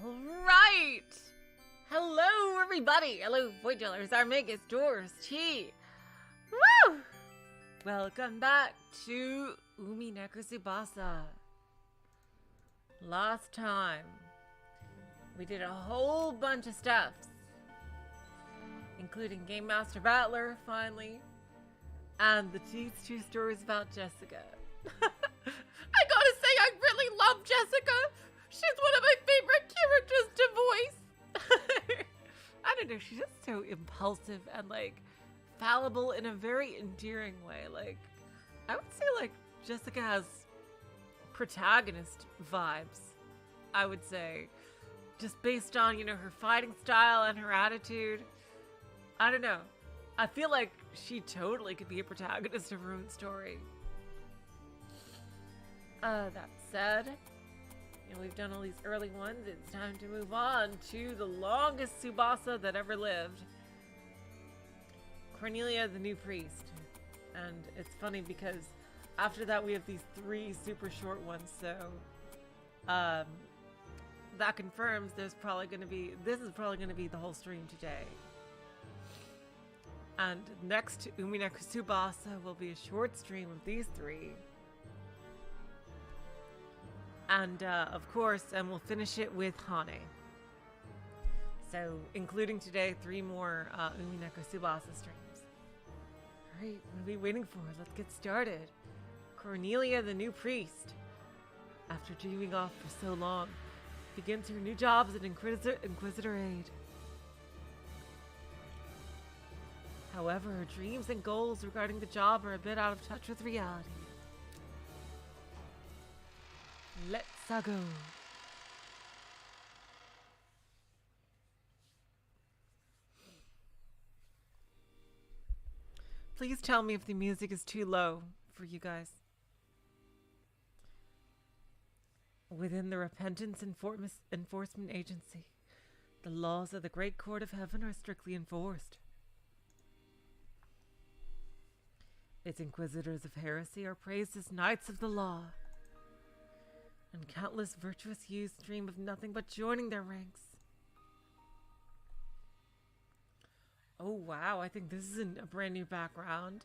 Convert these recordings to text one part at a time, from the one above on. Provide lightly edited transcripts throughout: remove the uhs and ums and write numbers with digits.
Alright! Hello, everybody! Hello, void dwellers, Armagus, Doors, Tea! Woo! Welcome back to Umineko Tsubasa. Last time, we did a whole bunch of stuff, including Game Master Battler, finally, and these two stories about Jessica. I gotta say, I really love Jessica! She's one of my favorite characters to voice! I don't know, she's just so impulsive and, like, fallible in a very endearing way. Like, I would say, like, Jessica has protagonist vibes, I would say. Just based on, you know, her fighting style and her attitude. I don't know. I feel like she totally could be a protagonist of her own story. That said, you know, we've done all these early ones. It's time to move on to the longest Tsubasa that ever lived. Cornelia, the new priest. And it's funny because after that we have these 3 super short ones, so that confirms this is probably going to be the whole stream today. And next to Umineko Tsubasa will be a short stream of these 3. And of course, and we'll finish it with Hane. So, including today, 3 more Umineko Tsubasa streams. Alright, what are we waiting for? Let's get started. Cornelia, the new priest, after dreaming off for so long, begins her new job as an Inquisitor aide. However, her dreams and goals regarding the job are a bit out of touch with reality. Let's go. Please tell me if the music is too low for you guys. Within the Repentance Enforcement Agency, the laws of the Great Court of Heaven are strictly enforced. Its Inquisitors of Heresy are praised as Knights of the Law, and countless virtuous youths dream of nothing but joining their ranks. Oh wow, I think this is a brand new background.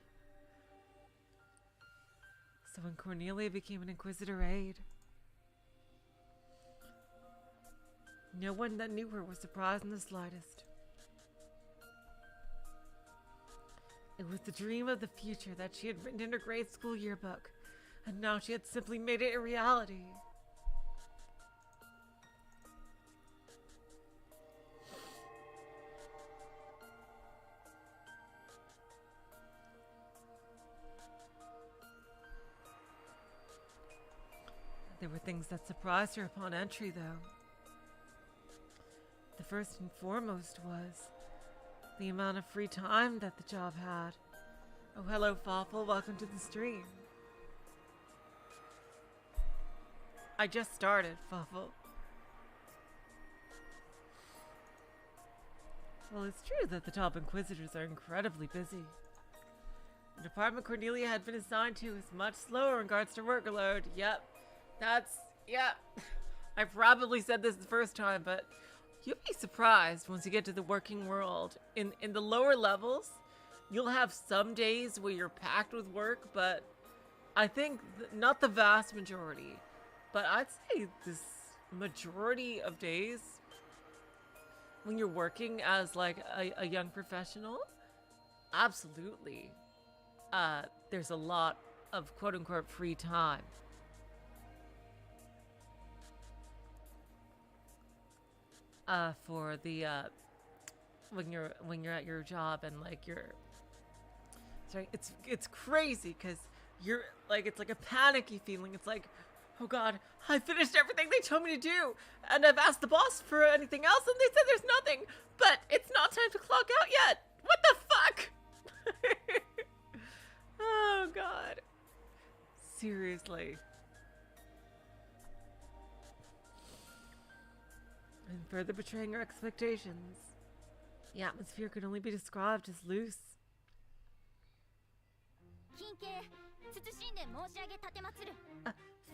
So when Cornelia became an Inquisitor aide, no one that knew her was surprised in the slightest. It was the dream of the future that she had written in her grade school yearbook, and now she had simply made it a reality. There were things that surprised her upon entry, though. The first and foremost was the amount of free time that the job had. Oh, hello, Fawful. Welcome to the stream. I just started, Fawful. Well, it's true that the top Inquisitors are incredibly busy. The department Cornelia had been assigned to is much slower in regards to workload. Yep. I probably said this the first time, but you'll be surprised once you get to the working world. In the lower levels, you'll have some days where you're packed with work, but I think not the vast majority, but I'd say this majority of days when you're working as like a young professional, absolutely, there's a lot of quote-unquote free time. For the when you're at your job and like it's crazy because you're like, it's like a panicky feeling. It's like, oh god, I finished everything they told me to do, and I've asked the boss for anything else, and they said there's nothing, but it's not time to clock out yet. What the fuck? Oh god, seriously. And further betraying our expectations. The atmosphere could only be described as loose.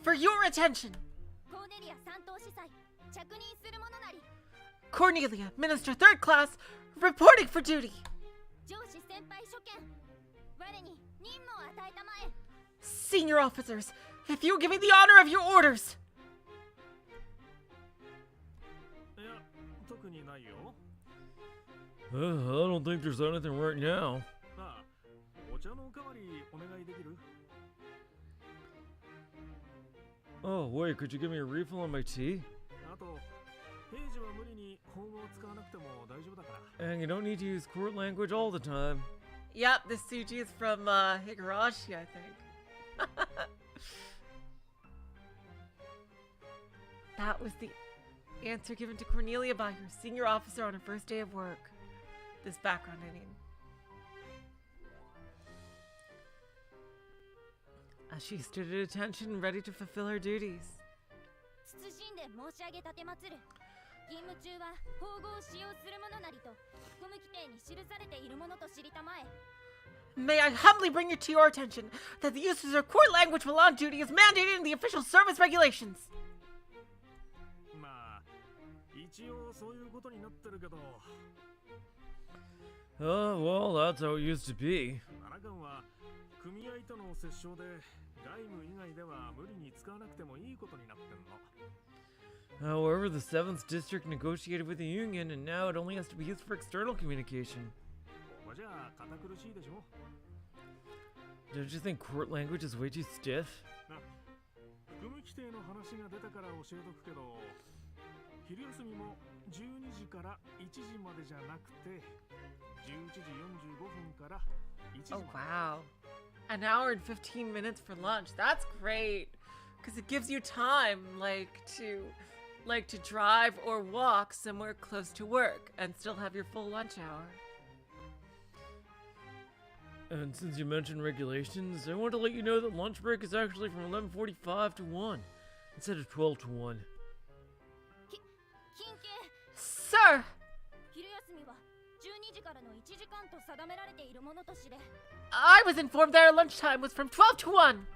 For your attention! Cornelia, Minister 3rd Class, reporting for duty. Senior officers, if you give me the honor of your orders. I don't think there's anything right now. Oh, wait, could you give me a refill on my tea? And you don't need to use court language all the time. Yep, this Suji is from Higurashi, I think. That was the answer given to Cornelia by her senior officer on her first day of work. This background, I mean. As she stood at attention, ready to fulfill her duties. May I humbly bring it to your attention that the use of court language while on duty is mandated in the official service regulations. Oh, well, that's how it used to be. However, the 7th District negotiated with the Union, and now it only has to be used for external communication. Don't you think court language is way too stiff? Oh wow. An hour and 15 minutes for lunch. That's great. Because it gives you time, to drive or walk somewhere close to work and still have your full lunch hour. And since you mentioned regulations, I want to let you know that lunch break is actually from 11:45 to 1 instead of 12 to 1. Sir! I was informed that our lunchtime was from 12 to 1.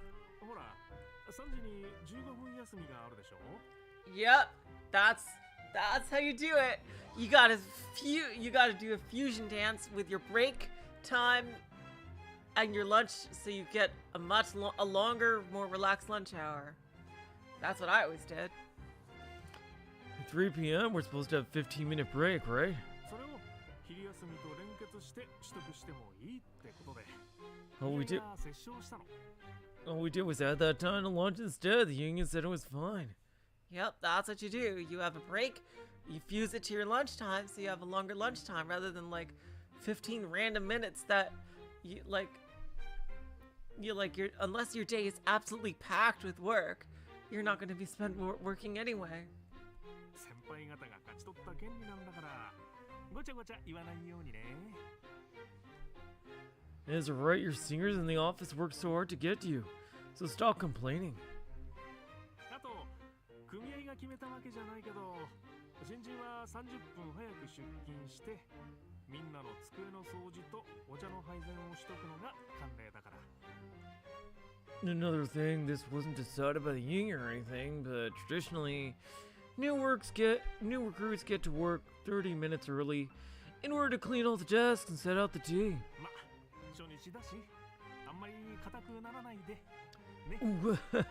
Yep, that's how you do it. You gotta do a fusion dance with your break time and your lunch, so you get a longer, more relaxed lunch hour. That's what I always did. At 3 p.m. we're supposed to have a 15-minute break, right? All we did was add that time to lunch instead. The union said it was fine. Yep, that's what you do. You have a break, you fuse it to your lunchtime, so you have a longer lunchtime rather than 15 random minutes that unless your day is absolutely packed with work, you're not going to be spent working anyway. It's right, your seniors in the office work so hard to get to you, so stop complaining. Another thing, this wasn't decided by the union or anything, but traditionally, new recruits get to work 30 minutes early in order to clean all the desks and set out the tea.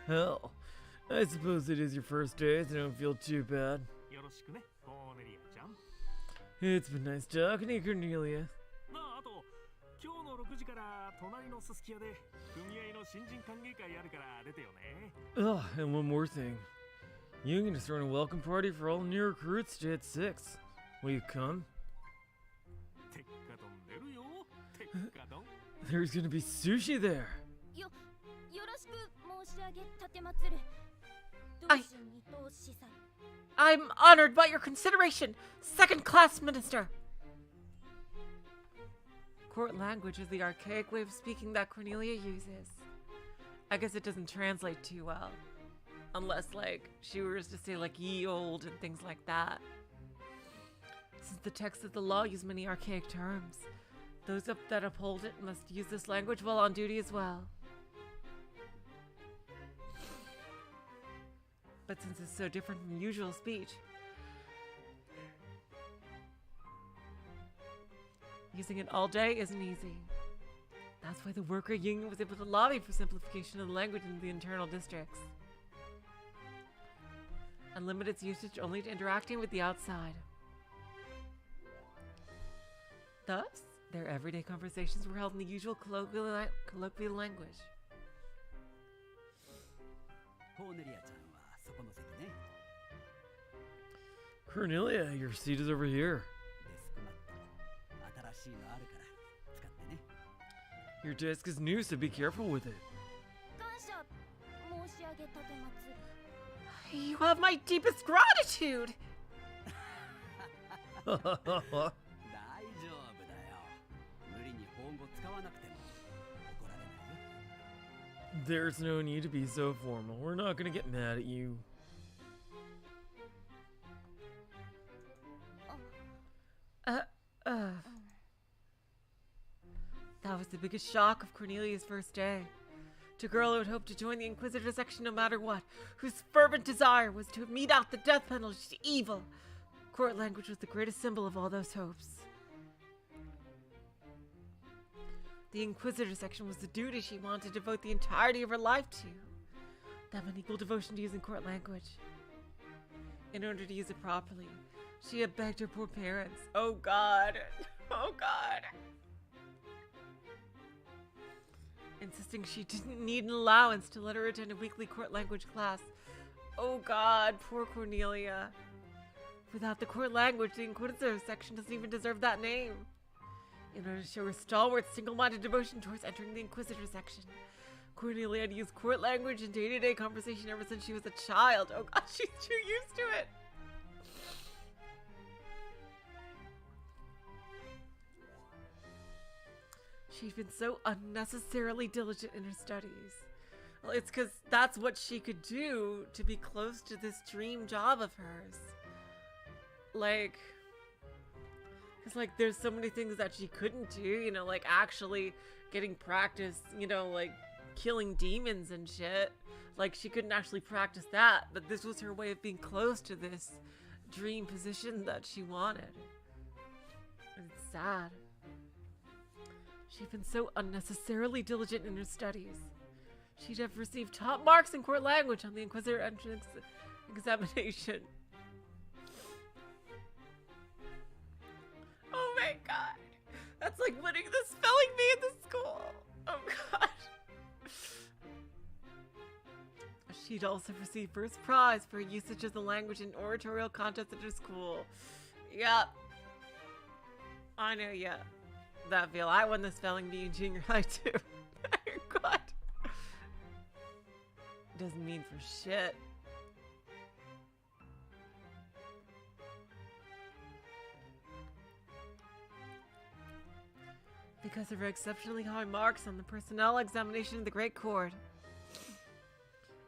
Well, I suppose it is your first day, so don't feel too bad. It's been nice talking to you, Cornelia. Oh, and one more thing. Union is throwing a welcome party for all new recruits today at 6. Will you come? There's gonna be sushi there. I'm honored by your consideration, 2nd Class Minister. Court language is the archaic way of speaking that Cornelia uses. I guess it doesn't translate too well. Unless, she was to say, ye old and things like that. Since the text of the law use many archaic terms, those that uphold it must use this language while on duty as well. But since it's so different from usual speech, using it all day isn't easy. That's why the worker union was able to lobby for simplification of the language in the internal districts and limit its usage only to interacting with the outside. Thus, their everyday conversations were held in the usual colloquial language. Cornelia, your seat is over here. Your desk is new, so be careful with it. You have my deepest gratitude! There's no need to be so formal. We're not gonna get mad at you. That was the biggest shock of Cornelia's first day. To a girl who had hoped to join the Inquisitor section no matter what, whose fervent desire was to mete out the death penalty to evil. Court language was the greatest symbol of all those hopes. The Inquisitor section was the duty she wanted to devote the entirety of her life to. That meant equal devotion to using court language. In order to use it properly, she had begged her poor parents. Oh God. Oh God. Insisting she didn't need an allowance to let her attend a weekly court language class. Oh God, poor Cornelia. Without the court language, the Inquisitor section doesn't even deserve that name. In order to show her stalwart, single-minded devotion towards entering the Inquisitor section, Cornelia had used court language in day-to-day conversation ever since she was a child. Oh God, she's too used to it. She'd been so unnecessarily diligent in her studies. Well, it's because that's what she could do to be close to this dream job of hers. Like, because, like, there's so many things that she couldn't do, you know, like actually getting practice, you know, like killing demons and shit. Like, she couldn't actually practice that, but this was her way of being close to this dream position that she wanted. And it's sad. She'd been so unnecessarily diligent in her studies. She'd have received top marks in court language on the Inquisitor entrance examination. Oh my God. That's like winning the spelling bee at the school. Oh God. She'd also received first prize for usage of the language in oratorial contests at her school. Yep. I know, yeah. That feel. I won the spelling bee in junior high too. Oh God. Doesn't mean for shit. Because of her exceptionally high marks on the personnel examination of the Great Court,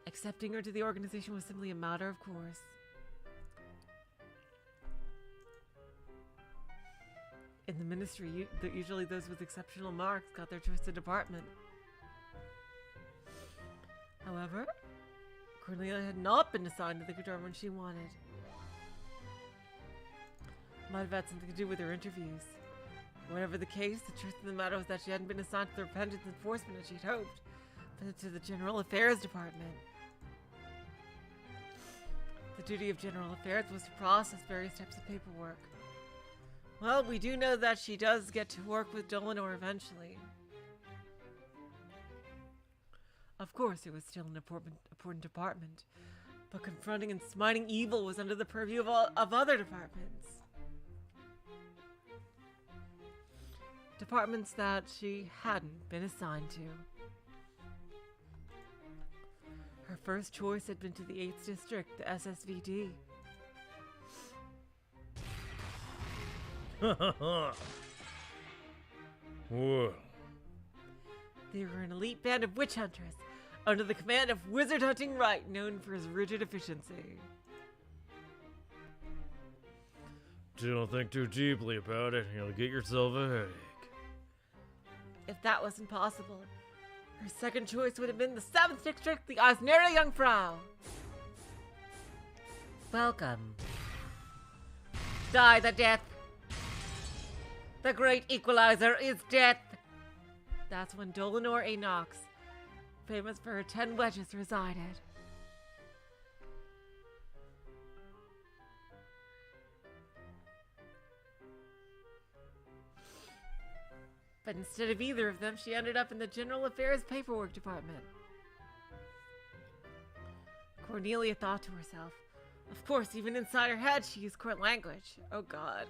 accepting her to the organization was simply a matter of course. In the ministry, usually those with exceptional marks got their choice of department. However, Cornelia had not been assigned to the department she wanted. Might have had something to do with her interviews. Whatever the case, the truth of the matter was that she hadn't been assigned to the repentance enforcement as she'd hoped, but to the General Affairs Department. The duty of General Affairs was to process various types of paperwork. Well, we do know that she does get to work with Dolinor eventually. Of course, it was still an important department, but confronting and smiting evil was under the purview of other departments. Departments that she hadn't been assigned to. Her first choice had been to the 8th District, the SSVD. Whoa. They were an elite band of witch hunters under the command of Wizard Hunting Wright, known for his rigid efficiency. Don't think too deeply about it. You'll get yourself a headache. If that wasn't possible, her second choice would have been the 7th District, the Eisnerer Jungfrau. Welcome. Die the death. The great equalizer is death. That's when Dolanor Enox, famous for her 10 wedges, resided. But instead of either of them, she ended up in the General Affairs Paperwork Department. Cornelia thought to herself. Of course, even inside her head, she used court language. Oh god.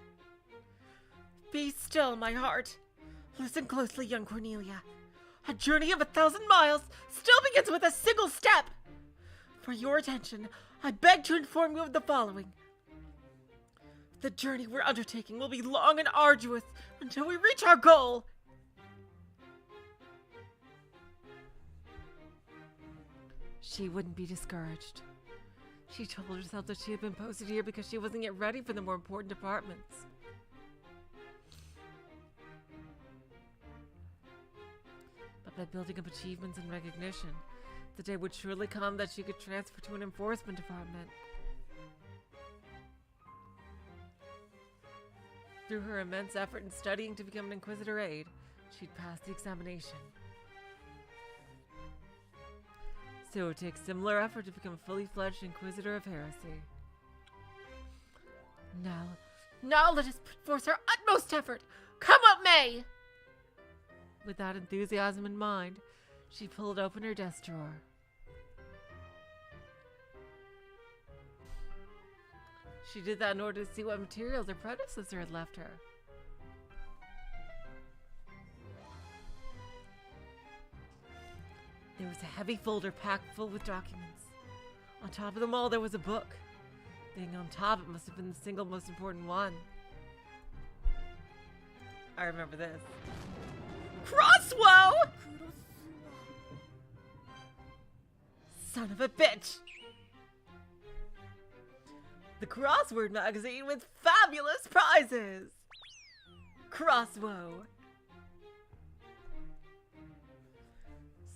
Be still, my heart. Listen closely, young Cornelia. A journey of 1,000 miles still begins with a single step. For your attention, I beg to inform you of the following. The journey we're undertaking will be long and arduous until we reach our goal. She wouldn't be discouraged. She told herself that she had been posted here because she wasn't yet ready for the more important departments. But by building up achievements and recognition, the day would surely come that she could transfer to an enforcement department. Through her immense effort in studying to become an Inquisitor aide, she'd passed the examination. So it would take similar effort to become a fully fledged Inquisitor of Heresy. Now let us put forth our utmost effort, come what may! With that enthusiasm in mind, she pulled open her desk drawer. She did that in order to see what materials her predecessor had left her. There was a heavy folder packed full with documents. On top of them all, there was a book. Being on top, it must have been the single most important one. I remember this. Crosswow! Son of a bitch! The crossword magazine with fabulous prizes! Crosswow.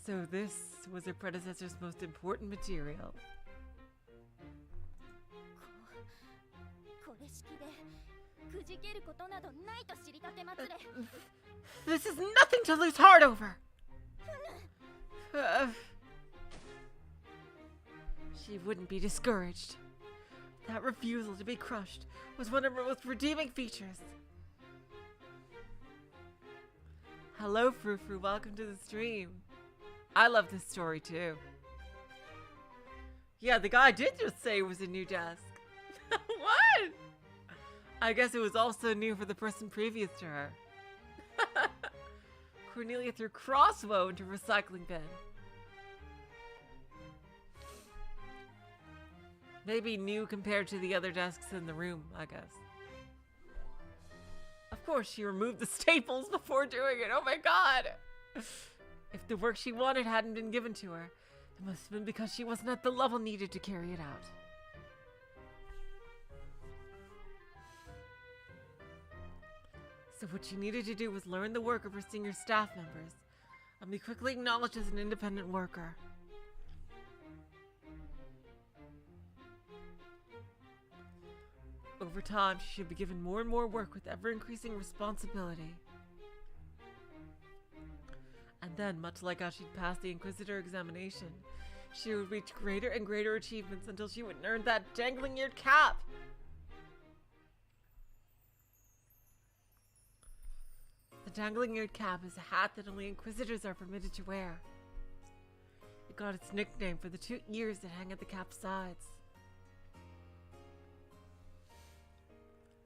So this was her predecessor's most important material. This is nothing to lose heart over! She wouldn't be discouraged. That refusal to be crushed was one of her most redeeming features. Hello, Frou-Frou. Welcome to the stream. I love this story, too. Yeah, the guy did just say it was a new desk. What? I guess it was also new for the person previous to her. Cornelia threw Crosswow into a recycling bin. Maybe new compared to the other desks in the room, I guess. Of course, she removed the staples before doing it. Oh my god! If the work she wanted hadn't been given to her, it must have been because she wasn't at the level needed to carry it out. So what she needed to do was learn the work of her senior staff members and be quickly acknowledged as an independent worker. Over time, she should be given more and more work with ever-increasing responsibility. And then, much like how she'd passed the Inquisitor examination, she would reach greater and greater achievements until she would earn that dangling-eared cap! The dangling-eared cap is a hat that only Inquisitors are permitted to wear. It got its nickname for the 2 ears that hang at the cap's sides.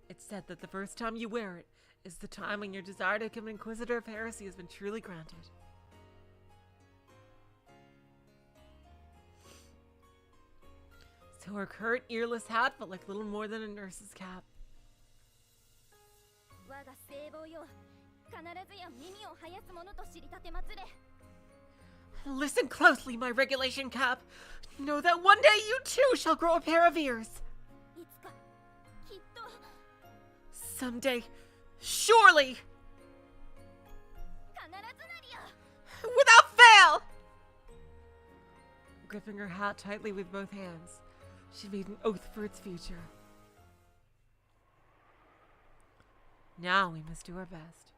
It's said that the first time you wear it is the time when your desire to become an Inquisitor of Heresy has been truly granted. So her current earless hat felt like little more than a nurse's cap. Listen closely, my regulation cap. Know that one day you too shall grow a pair of ears. Someday, surely! Without fail! Gripping her hat tightly with both hands, She made an oath for its future. Now we must do our best.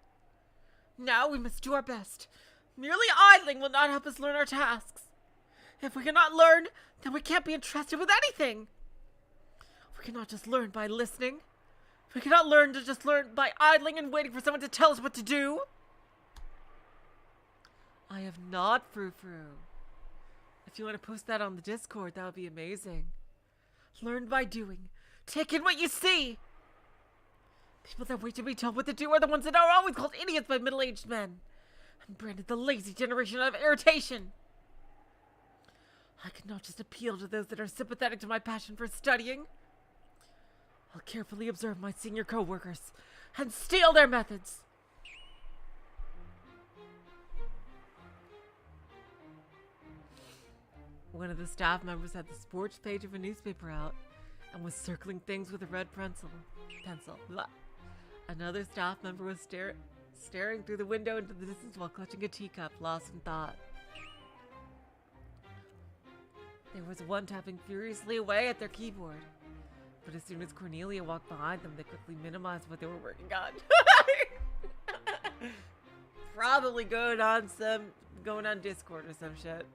Now we must do our best. Merely idling will not help us learn our tasks. If we cannot learn, then we can't be entrusted with anything. We cannot just learn by listening. We cannot learn to just learn by idling and waiting for someone to tell us what to do. I have not frou-frou. If you want to post that on the Discord, that would be amazing. Learn by doing. Take in what you see. People that wait to be told what to do are the ones that are always called idiots by middle-aged men. And branded the lazy generation of irritation. I could not just appeal to those that are sympathetic to my passion for studying. I'll carefully observe my senior co-workers and steal their methods. One of the staff members had the sports page of a newspaper out and was circling things with a red pencil. Blah. Another staff member was staring through the window into the distance while clutching a teacup, lost in thought. There was one tapping furiously away at their keyboard. But as soon as Cornelia walked behind them, they quickly minimized what they were working on. Probably going on Discord or some shit.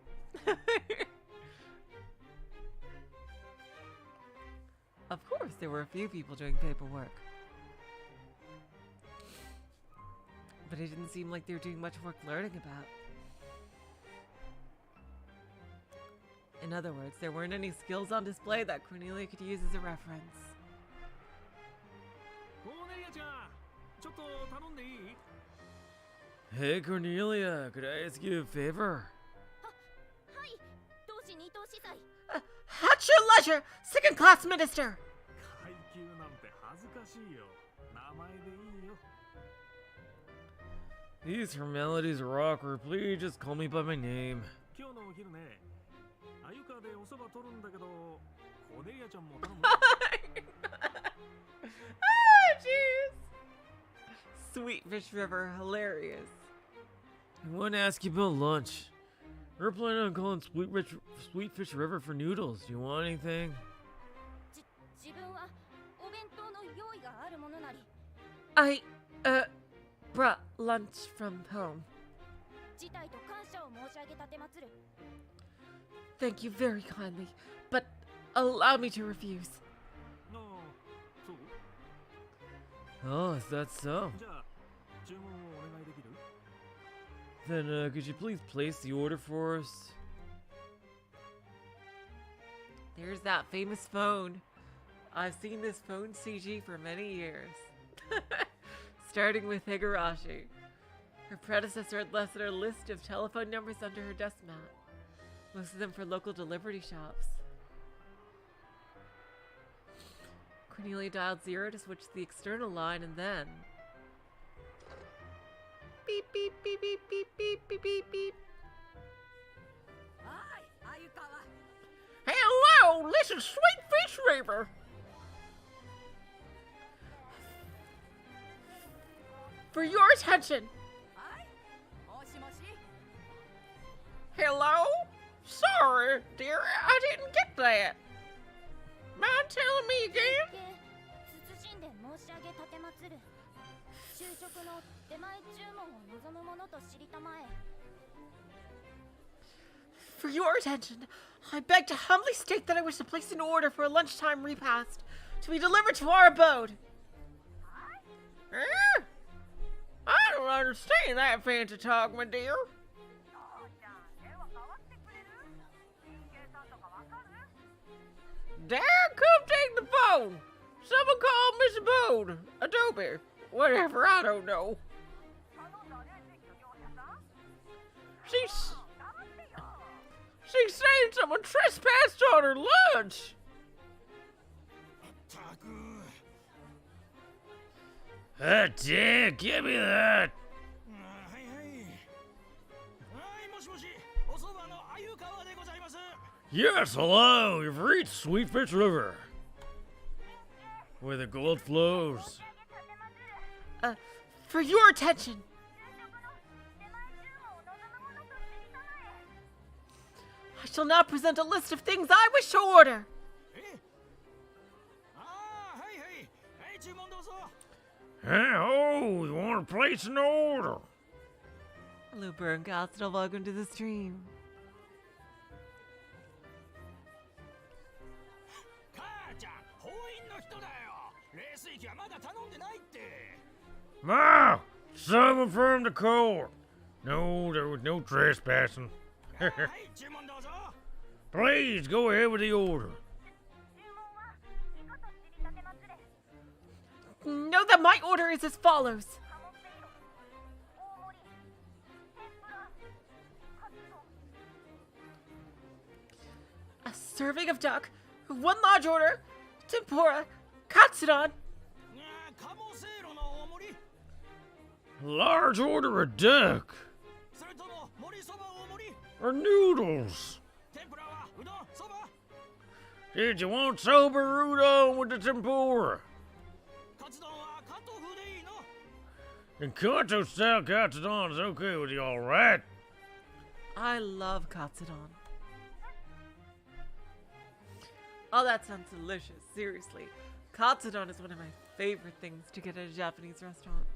Of course, there were a few people doing paperwork. But it didn't seem like they were doing much work learning about. In other words, there weren't any skills on display that Cornelia could use as a reference. Hey Cornelia, could I ask you a favor? At your leisure, second-class minister! These formalities are awkward. Please just call me by my name. Ah, jeez! Sweet Fish River, hilarious. I want to ask you about lunch. We're planning on calling Sweet Fish River for noodles. Do you want anything? I, brought lunch from home. Thank you very kindly, but allow me to refuse. Oh, is that so? Then, could you please place the order for us? There's that famous phone. I've seen this phone CG for many years. Starting with Higurashi. Her predecessor had listed her list of telephone numbers under her desk mat. Most of them for local delivery shops. Cornelia dialed 0 to switch to the external line and then... Beep, beep, beep, beep, beep, beep, beep, beep, beep. Hello, this is Sweet Fish River. For your attention. Hello? Sorry, dear, I didn't get that. Mind telling me again? For your attention, I beg to humbly state that I wish to place an order for a lunchtime repast to be delivered to our abode. I don't understand that fancy talk, my dear. Dad, come take the phone. Someone call Miss Abode. Adobe. Whatever, I don't know. She's saying someone trespassed on her lunch. Dad, give me that. Yes, hello. You've reached Sweet Fish River, where the gold flows. For your attention. I shall now present a list of things I wish to order. Oh, you want to place an order? Looper and Castle, welcome to the stream. Ma! Someone from the court. No, there was no trespassing. Please, go ahead with the order. Know that my order is as follows. A serving of duck, one large order, tempura, katsudon. Large order of duck. Or noodles. Did you want soba or udon with the tempura? And Kanto style katsudon is okay with you, alright? I love katsudon. Oh, that sounds delicious. Seriously. Katsudon is one of my favorite things to get at a Japanese restaurant.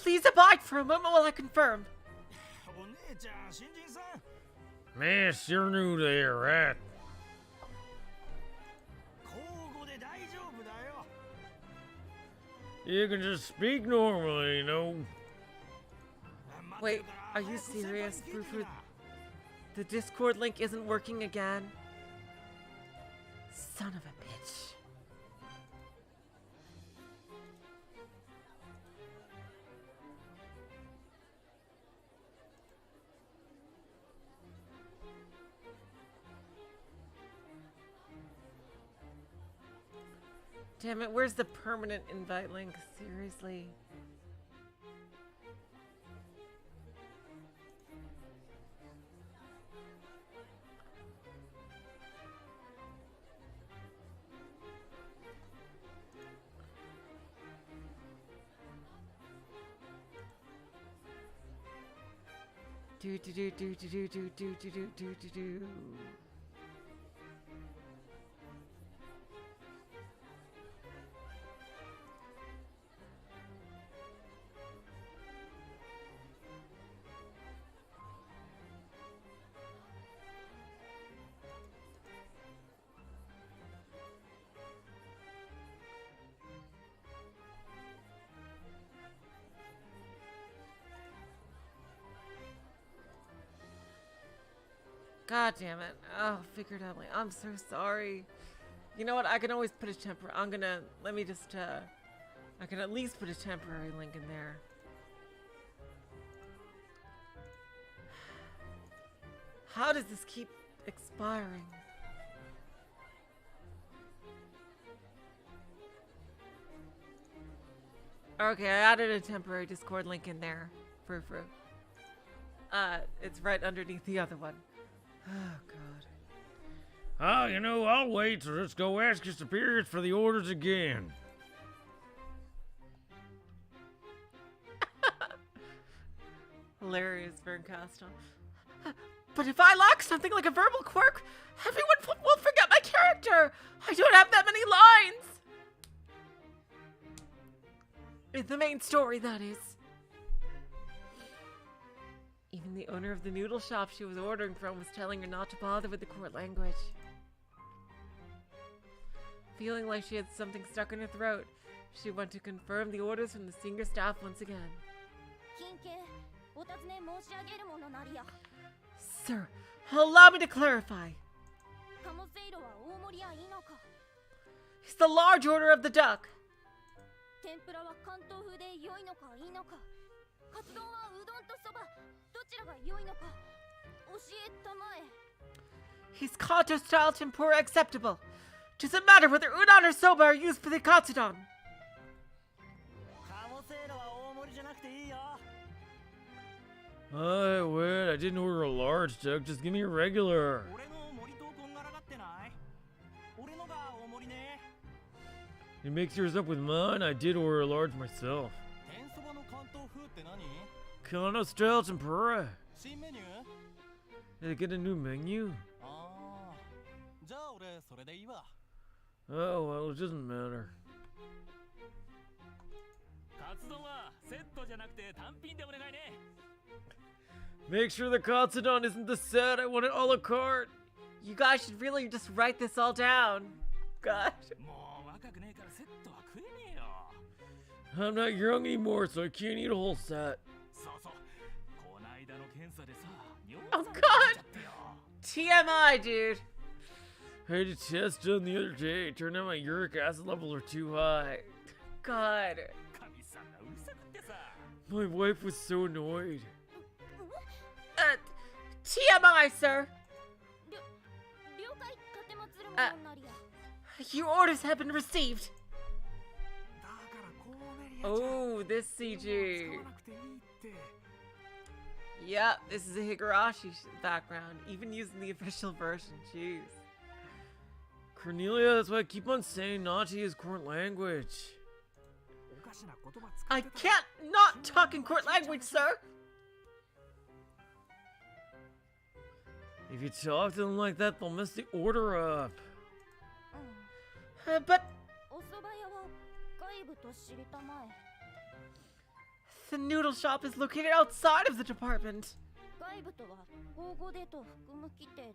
Please abide for a moment while I confirm. Miss, you're new there, right? You can just speak normally, you know. Wait, are you serious, Fufu? The Discord link isn't working again? Son of a bitch. Damn it, where's the permanent invite link? Seriously. Do do do do do do do do do do do do do. God damn it. Oh, figured out. I'm so sorry. You know what? I can always put a temporary. I can at least put a temporary link in there. How does this keep expiring? Okay, I added a temporary Discord link in there. For. It's right underneath the other one. Oh, God. Oh, you know, I'll wait, so let's go ask your superiors for the orders again. Hilarious, Verncastle. But if I lack something like a verbal quirk, everyone will forget my character! I don't have that many lines! In the main story, that is. Even the owner of the noodle shop she was ordering from was telling her not to bother with the court language. Feeling like she had something stuck in her throat, she went to confirm the orders from the senior staff once again. Sir, allow me to clarify. It's the large order of the duck. Is Kanto style tempura acceptable? Does it matter whether udon or soba are used for the katsudon? Wait, I didn't order a large duck, just give me a regular. You mix yours up with mine? I did order a large myself. Kanto style tempura. Did I get a new menu? ああじゃあ俺それでいいわ Oh, well, it doesn't matter. カツ丼はセットじゃなくて単品でお願いね Make sure the katsudon isn't the set. I want it a la carte. You guys should really just write this all down. Gosh. もう若くねえからセットは食えねえよ I'm not young anymore, so I can't eat a whole set. そうそうこないだの検査でさ尿 Oh 酸 God. が出ちゃってよ TMI, dude. I had a test done the other day. Turned out my uric acid levels are too high. God. 神さんがうるさくってさ My wife was so annoyed. TMI, sir. 了解立松るあものなりや Your orders have been received. だからコーネリアちゃん Oh, this 使 CG. わなくていいって Yep, this is a Higurashi background, even using the official version. Jeez. Cornelia, that's why I keep on saying not to use court language. おかしな言葉使っ I てた can't not talk in court language, sir. If you talk to them like that, they'll mess the order up. うん But お蕎麦屋は外部と知りたまえ the noodle shop is located outside of the department. 外部とは法語でと含む規定で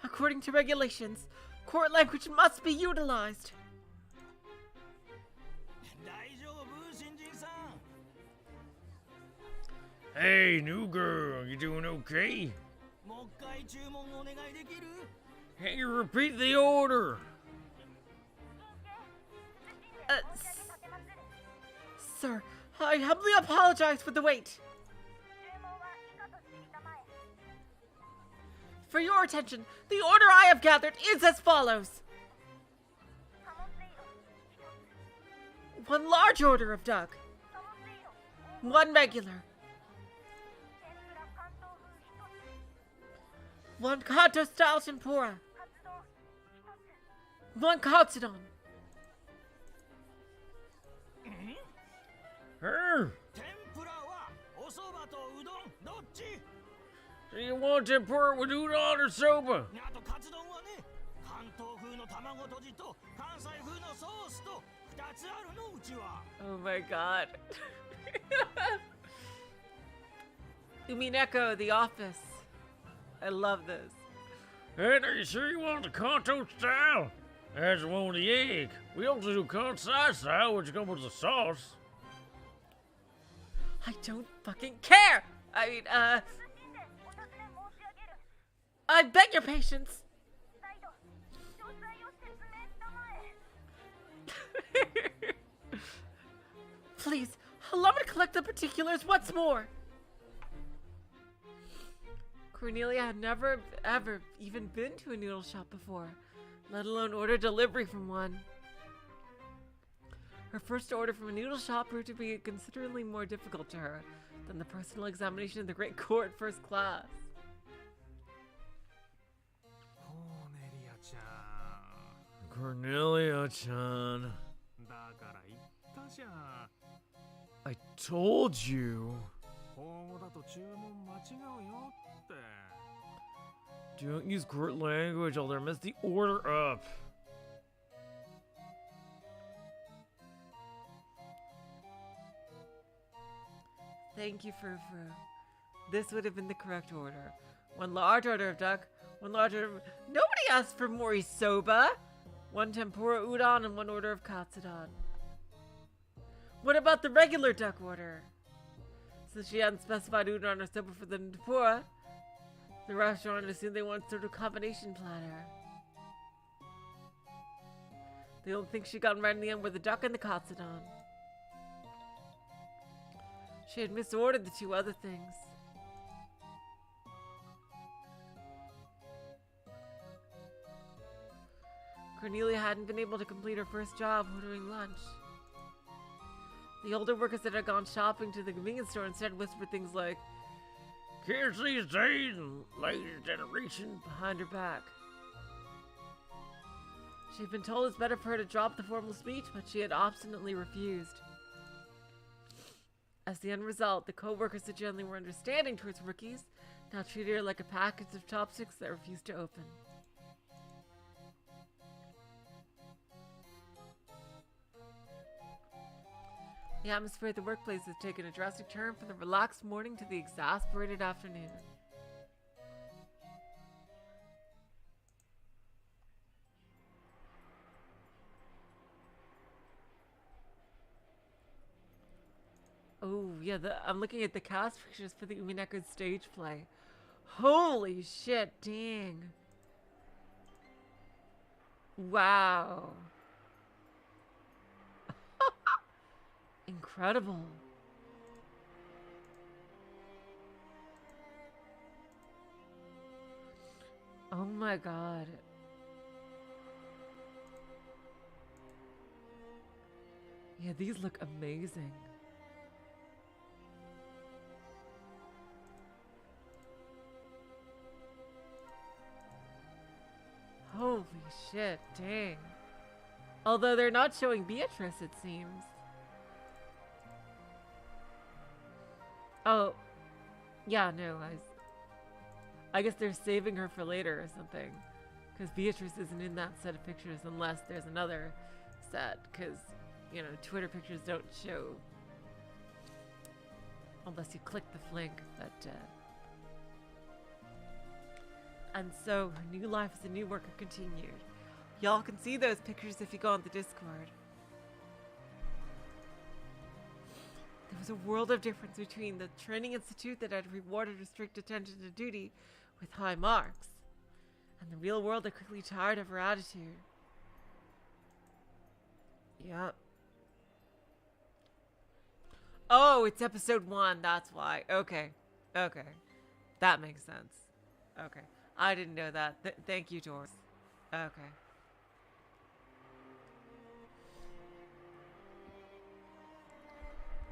According to regulations, court language must be utilized. 大丈夫新人さん Hey, new girl, you doing okay? もう一回注文お願いできる Hey, repeat the order. Sir, I humbly apologize for the wait. For your attention, the order I have gathered is as follows. 1 large order of duck. 1 regular. 1 Kanto style tempura. 1 katsudon. Her? 天ぷらはお蕎麦とうどんどっち Do you want tempura with udon or soba? あとカツ丼はね関東風の卵とじと関西風のソースと2つあるのうちは Oh my god. Umineko, The Office. I love this. Hey, are you sure you want the Kanto style? That's the one with the egg. We also do Kansai style, which comes with the sauce. I don't fucking care! I mean, I beg your patience! Please, allow me to collect the particulars once more! Cornelia had never, ever even been to a noodle shop before, let alone order delivery from one. Her first order from a noodle shop proved to be considerably more difficult to her than the personal examination of the Great Court First Class. コーネリアちゃ Cornelia-chan, んだから言ったじゃん I told you. 法語だと注文間違うよって Don't use court language, or they'll mess the order up. Thank you, Frou. This would have been the correct order. 1 large order of duck, 1 large order of... Nobody asked for morisoba! 1 tempura udon and 1 order of katsudon. What about the regular duck order? Since she hadn't specified udon or soba for the tempura, the restaurant assumed they wanted sort of combination platter. The only thing she got right in the end were the duck and the katsudon. She had misordered the 2 other things. Cornelia hadn't been able to complete her first job ordering lunch. The older workers that had gone shopping to the convenience store instead whispered things like, Kids these days and latest generation. behind her back. She'd been told it's better for her to drop the formal speech, but she had obstinately refused. As the end result, the co-workers that generally were understanding towards rookies now treated her like a package of chopsticks that refused to open. The atmosphere at the workplace has taken a drastic turn from the relaxed morning to the exasperated afternoon. Oh, yeah, I'm looking at the cast pictures for the Umineko stage play. Holy shit, dang. Wow. Incredible. Oh my god. Yeah, these look amazing. Holy shit, dang. Although they're not showing Beatrice, it seems. Oh, yeah, no, I guess they're saving her for later or something. Because Beatrice isn't in that set of pictures unless there's another set. Because, you know, Twitter pictures don't show unless you click the link. But, and so her new life as a new worker continued. Y'all can see those pictures if you go on the Discord. There was a world of difference between the training institute that had rewarded her strict attention to duty with high marks and the real world that quickly tired of her attitude. Yep. Oh, it's episode 1, that's why. Okay. Okay. That makes sense. Okay. I didn't know that. Thank you, Doris. Okay.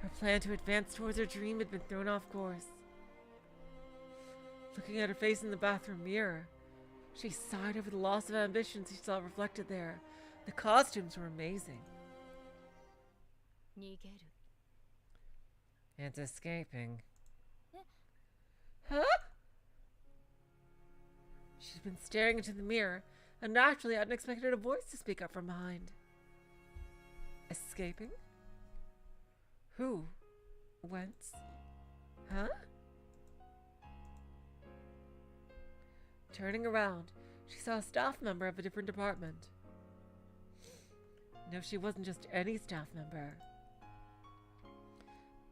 Her plan to advance towards her dream had been thrown off course. Looking at her face in the bathroom mirror, she sighed over the loss of ambition she saw reflected there. The costumes were amazing. It's escaping. Huh? She's been staring into the mirror and naturally hadn't expected a voice to speak up from behind. Escaping? Who? Whence? Huh? Turning around, she saw a staff member of a different department. No, she wasn't just any staff member.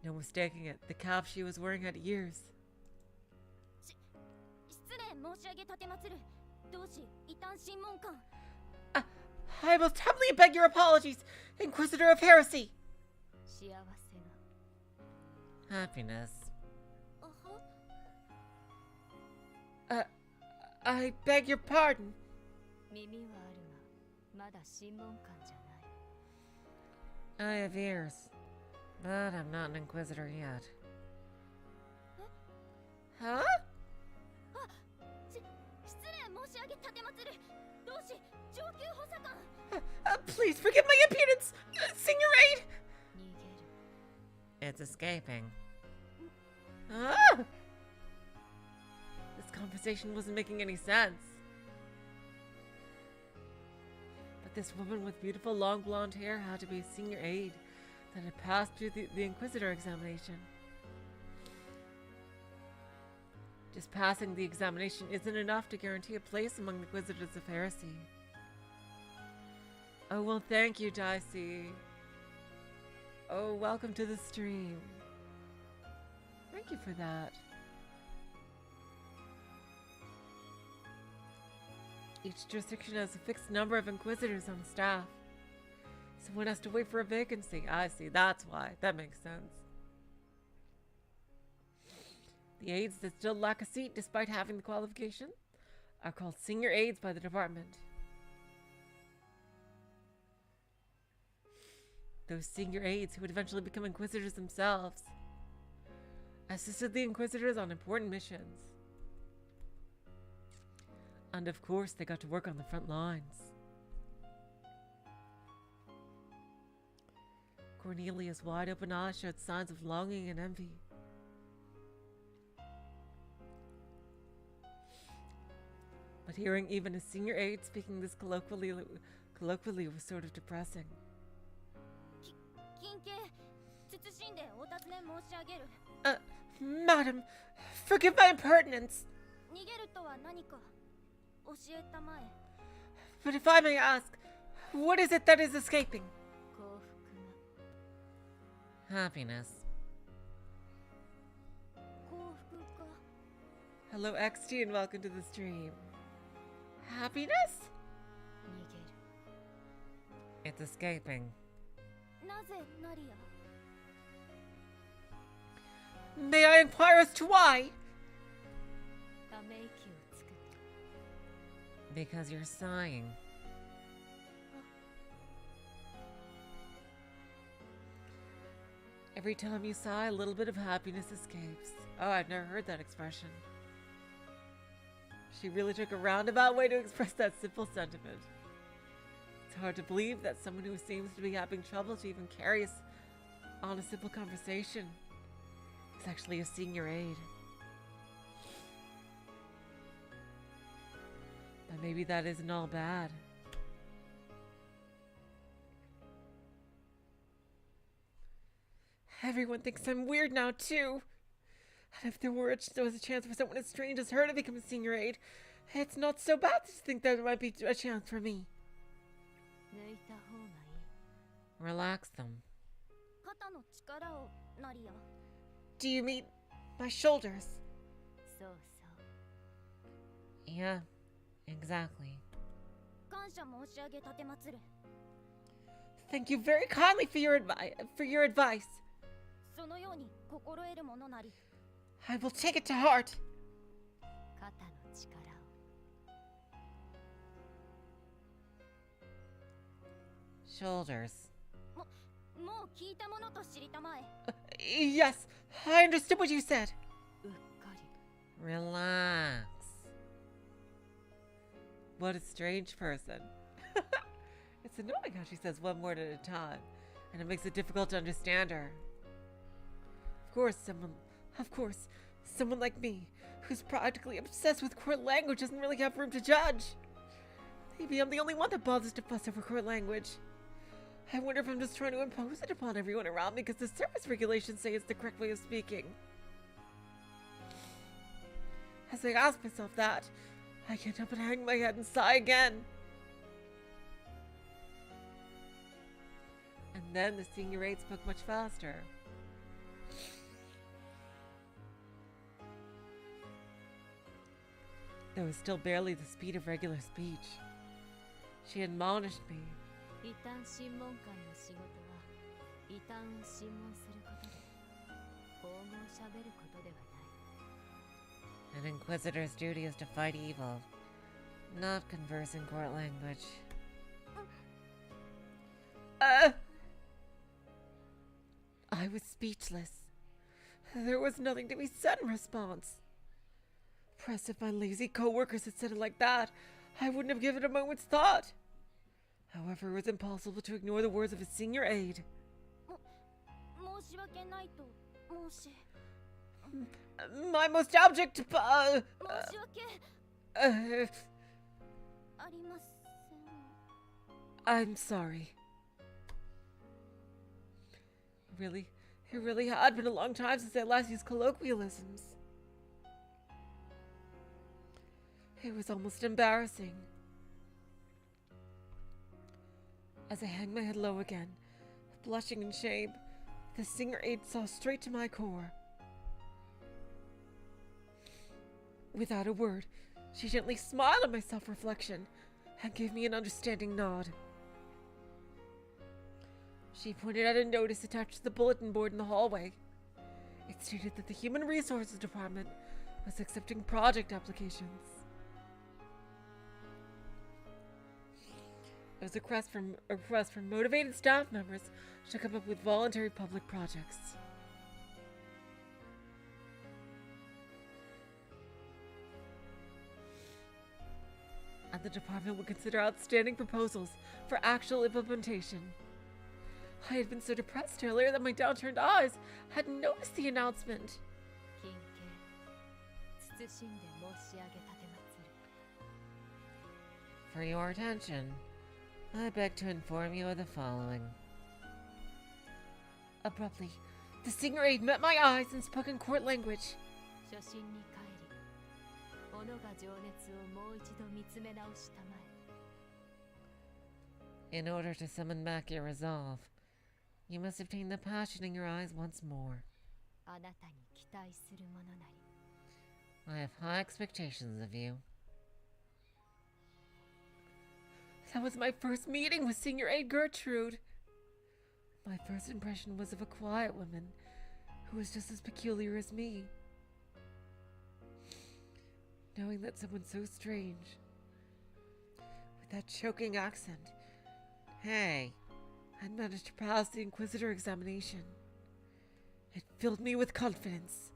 No mistaking it, the cap she was wearing had ears. I most humbly beg your apologies, Inquisitor of Heresy! Happiness. I beg your pardon. I have ears, but I'm not an Inquisitor yet. Huh? Please forgive my impudence! Senior aid! It's escaping. Ah! This conversation wasn't making any sense. But this woman with beautiful long blonde hair had to be a senior aide that had passed through the Inquisitor examination. Just passing the examination isn't enough to guarantee a place among the Inquisitors of Heresy. Oh, well, thank you, Dicey. Oh, welcome to the stream. Thank you for that. Each jurisdiction has a fixed number of Inquisitors on staff. Someone has to wait for a vacancy. I see, that's why. That makes sense. The aides that still lack a seat despite having the qualification are called senior aides by the department. Those senior aides who would eventually become Inquisitors themselves assisted the Inquisitors on important missions. And of course, they got to work on the front lines. Cornelia's wide-open eyes showed signs of longing and envy. But hearing even a senior aide speaking this colloquially was sort of depressing. 緊急謹んでお尋ね申し上げる。 Madam, forgive my impertinence, 逃げるとは何か教えたまえ。 but if I may ask, what is it that is escaping? 幸福が。 Happiness. 幸福が。 Hello, XT, and welcome to the stream. Happiness? 逃げる。 It's escaping. なぜナリア？ May I inquire as to why? ため息をつく。 Because you're sighing. Every time you sigh, a little bit of happiness escapes. Oh, I've never heard that expression. She really took a roundabout way to express that simple sentiment. It's hard to believe that someone who seems to be having trouble to even carry on a simple conversation is actually a senior aide. But maybe that isn't all bad. Everyone thinks I'm weird now, too. And if there was a chance for someone as strange as her to become a senior aide, it's not so bad to think there might be a chance for me. 抜いた方がいい。 Relax them. 肩の力をナリア。 Do you mean my shoulders? そうそう。 Yeah, exactly. 感謝申し上げ立てまつる。 Thank you very kindly for your advice. そのように心得るものなり。 I will take it to heart. 肩の力を。 Shoulders. もう聞いたものと知りたまえ。 Yes, I understood what you said. うっかり。 Relax. What a strange person. It's annoying how she says one word at a time, and it makes it difficult to understand her. Of course, someone like me, who's practically obsessed with court language, doesn't really have room to judge. Maybe I'm the only one that bothers to fuss over court language. I wonder if I'm just trying to impose it upon everyone around me because the service regulations say it's the correct way of speaking. As I ask myself that, I can't help but hang my head and sigh again. And then the senior aide spoke much faster. There was still barely the speed of regular speech. She admonished me. 異端審問官の仕事は異端を審問することで法語を喋ることではない。 An inquisitor's duty is to fight evil, not converse in court language. I was speechless. There was nothing to be said in response. Perhaps if my lazy co-workers had said it like that, I wouldn't have given it a moment's thought. However, it was impossible to ignore the words of a senior aide. 申し訳ないと申し。 My most abject, 申し訳ありません。 I'm sorry. It really had been a long time since I last used colloquialisms. It was almost embarrassing. As I hung my head low again, blushing in shame, the senior aide saw straight to my core. Without a word, she gently smiled at my self-reflection and gave me an understanding nod. She pointed out a notice attached to the bulletin board in the hallway. It stated that the Human Resources Department was accepting project applications. It was a request from motivated staff members to come up with voluntary public projects. And the department would consider outstanding proposals for actual implementation. I had been so depressed earlier that my downturned eyes hadn't noticed the announcement. 近景謹んで申し上げたてまつる。 For your attention, I beg to inform you of the following. Abruptly, the singer aide met my eyes and spoke in court language. 初心に帰り、己が情熱をもう一度見つめ直したまえ。 In order to summon back your resolve, you must obtain the passion in your eyes once more. あなたに期待するものなり。 I have high expectations of you. That was my first meeting with Senior Aide Gertrude. My first impression was of a quiet woman who was just as peculiar as me. Knowing that someone so strange, with that choking accent, Hey, had managed to pass the Inquisitor examination, it filled me with confidence.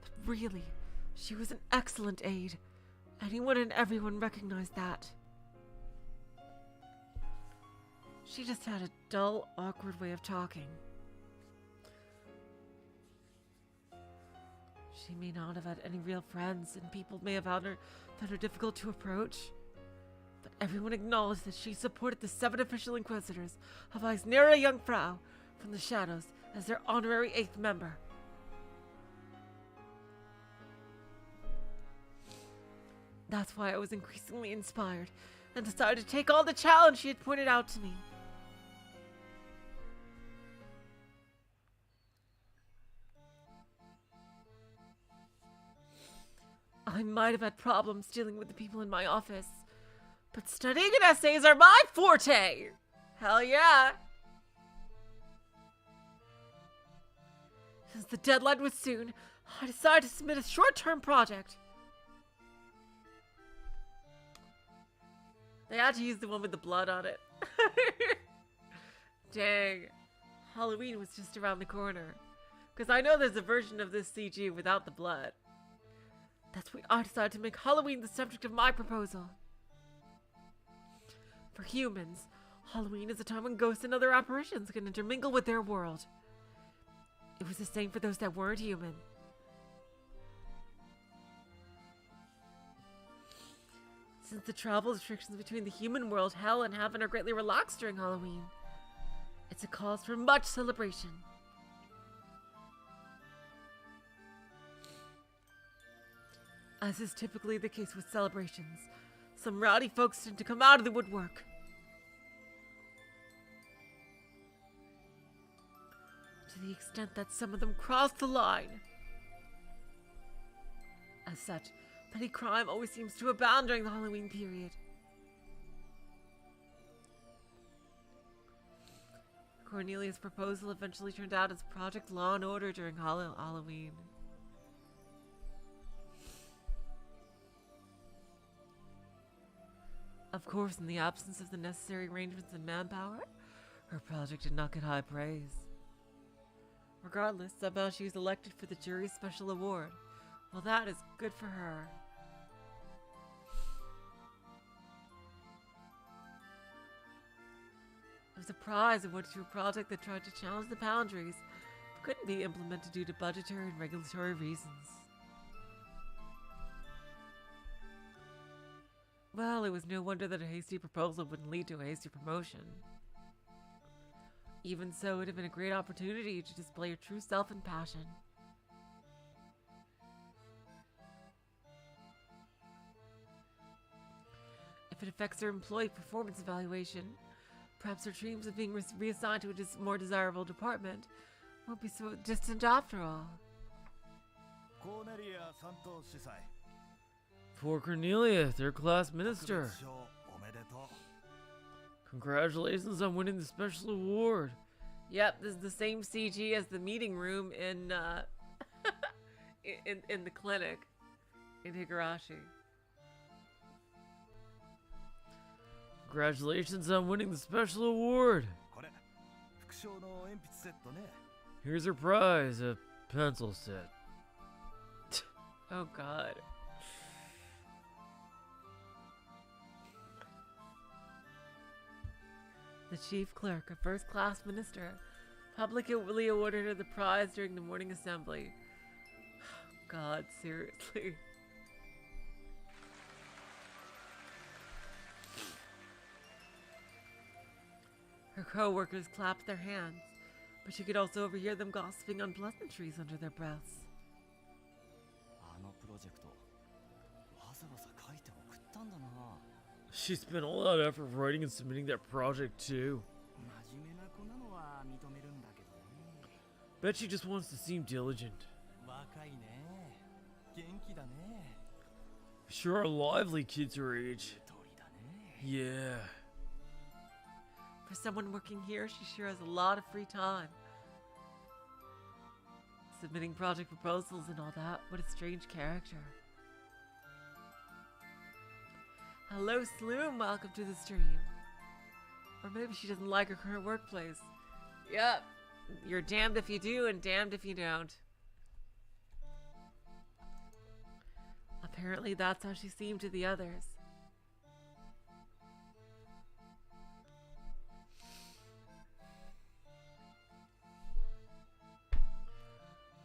But really, she was an excellent aide. Anyone and everyone recognized that. She just had a dull, awkward way of talking. She may not have had any real friends, and people may have found her difficult to approach. But everyone acknowledged that she supported the 7 official Inquisitors of Eisnera Jungfrau from the shadows as their honorary 8th member. That's why I was increasingly inspired and decided to take on the challenge she had pointed out to me. I might have had problems dealing with the people in my office, but studying and essays are my forte! Hell yeah! Since the deadline was soon, I decided to submit a short-term project. They had to use the one with the blood on it. Dang. Halloween was just around the corner. Because I know there's a version of this CG without the blood. That's why I decided to make Halloween the subject of my proposal. For humans, Halloween is a time when ghosts and other apparitions can intermingle with their world. It was the same for those that weren't human. Since the travel restrictions between the human world, hell, and heaven are greatly relaxed during Halloween, it's a cause for much celebration. As is typically the case with celebrations, some rowdy folks tend to come out of the woodwork. To the extent that some of them cross the line. As such, petty crime always seems to abound during the Halloween period. Cornelia's proposal eventually turned out as Project Law and Order during Halloween. Of course, in the absence of the necessary arrangements and manpower, her project did not get high praise. Regardless, somehow she was elected for the jury's special award. Well, that is good for her. It was a prize awarded to a project that tried to challenge the boundaries, but couldn't be implemented due to budgetary and regulatory reasons. Well, it was no wonder that a hasty proposal wouldn't lead to a hasty promotion. Even so, it would have been a great opportunity to display your true self and passion. If it affects her employee performance evaluation, perhaps her dreams of being reassigned to a more desirable department won't be so distant after all. Cornelia 担当司祭 For Cornelia, third class minister. 特別賞おめでとう Congratulations on winning the special award. Yep, this is the same CG as the meeting room in in the clinic in Higurashi. Congratulations on winning the special award. これ副賞の鉛筆セットね Here's her prize, a pencil set. Oh god. The chief clerk, a first-class minister, publicly awarded her the prize during the morning assembly. God, seriously. Her co-workers clapped their hands, but she could also overhear them gossiping unpleasantries under their breaths. She spent a lot of effort writing and submitting that project too. Bet she just wants to seem diligent. Sure are lively kids her age. Yeah. For someone working here, she sure has a lot of free time. Submitting project proposals and all that, what a strange character. Hello, Sloom, welcome to the stream. Or maybe she doesn't like her current workplace. Yep, you're damned if you do and damned if you don't. Apparently that's how she seemed to the others.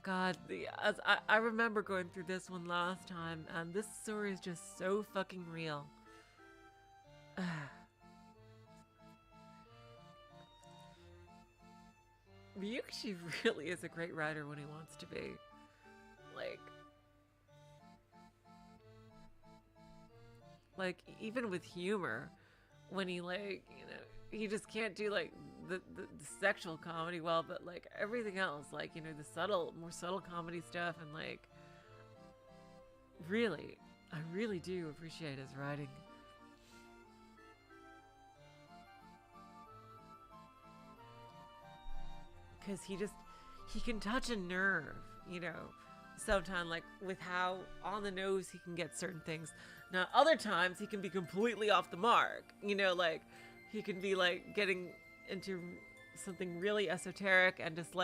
God, I remember going through this one last time, and this story is just so fucking real. Ryukishi really is a great writer when he wants to be. Like even with humor, when he he just can't do the sexual comedy well, but everything else, the more subtle comedy stuff, and really, I really do appreciate his writing. Because he can touch a nerve, sometimes, with how on the nose he can get certain things. Now, other times he can be completely off the mark, he can be getting into something really esoteric and just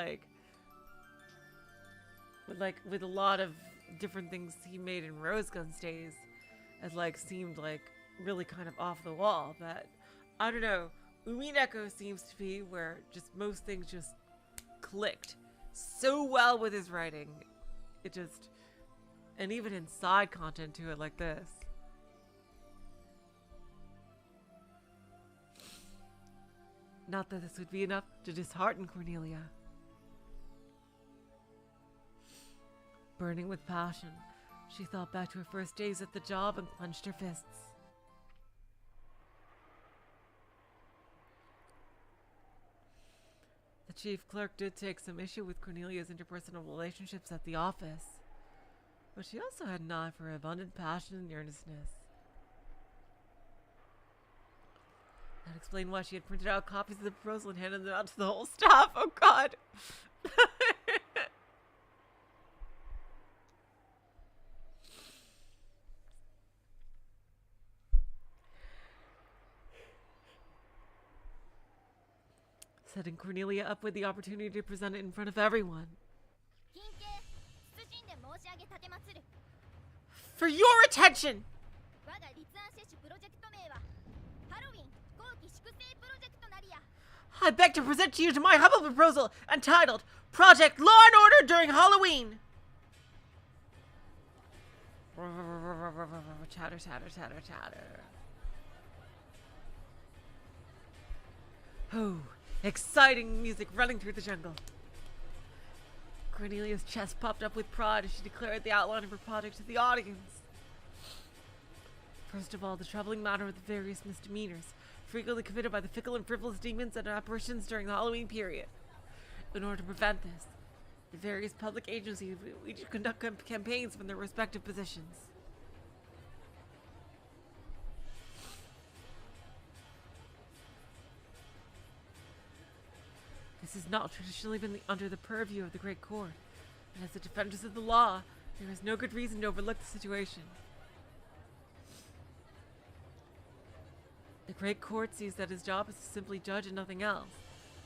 with a lot of different things he made in Rosegun's days as seemed really kind of off the wall. But I don't know, Umineko seems to be where just most things just clicked so well with his writing. It just, and even in side content to it like this. Not that this would be enough to dishearten Cornelia. Burning with passion, she thought back to her first days at the job and clenched her fists. The chief clerk did take some issue with Cornelia's interpersonal relationships at the office, but she also had an eye for her abundant passion and earnestness. That explained why she had printed out copies of the proposal and handed them out to the whole staff. Oh God! Setting Cornelia up with the opportunity to present it in front of everyone. For your attention! I beg to present to you my humble proposal entitled Project Law and Order During Halloween. Chatter, chatter, chatter, chatter. Oh, exciting music running through the jungle. Cornelia's chest popped up with pride as she declared the outline of her project to the audience. First of all, the troubling matter of the various misdemeanors frequently committed by the fickle and frivolous demons and apparitions during the Halloween period. In order to prevent this, the various public agencies will each conduct campaigns from their respective positions. This has not traditionally been under the purview of the Great Court, and as the defenders of the law, there is no good reason to overlook the situation. The Great Court sees that his job is to simply judge and nothing else,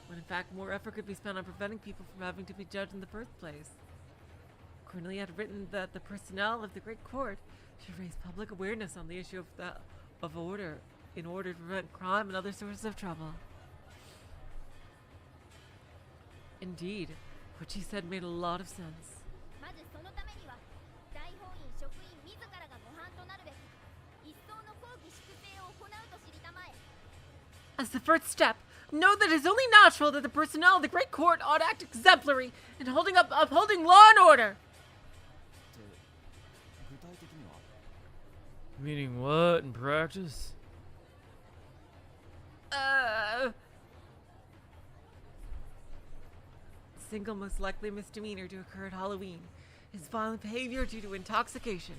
when in fact more effort could be spent on preventing people from having to be judged in the first place. Cornelia had written that the personnel of the Great Court should raise public awareness on the issue of order in order to prevent crime and other sources of trouble. Indeed, what she said made a lot of sense. まずそのためには大法院職員自らが模範となるべく一層の抗議粛正を行うと知りたまえ。 As the first step, know that it is only natural that the personnel of the Great Court ought to act exemplary in upholding law and order. 具体的には Meaning what in practice? Single most likely misdemeanor to occur at Halloween is violent behavior due to intoxication.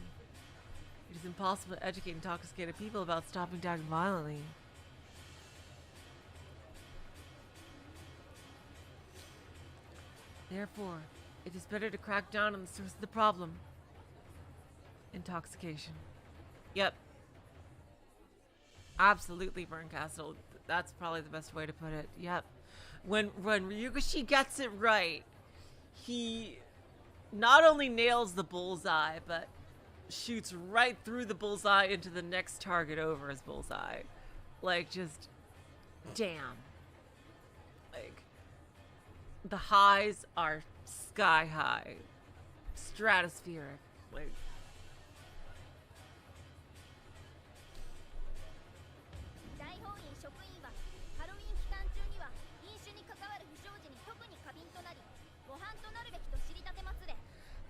It is impossible to educate intoxicated people about stopping to act violently. Therefore, it is better to crack down on the source of the problem. Intoxication. Yep. Absolutely, Burncastle. That's probably the best way to put it. Yep. When Ryugashi gets it right, he not only nails the bullseye, but shoots right through the bullseye into the next target over his bullseye. Like, just damn. Like, the highs are sky high, stratospheric. Like, 大法院職員はハロウィン期間中には飲酒に関わる不祥事に特に過敏となり模範となるべきと知りたてますれ。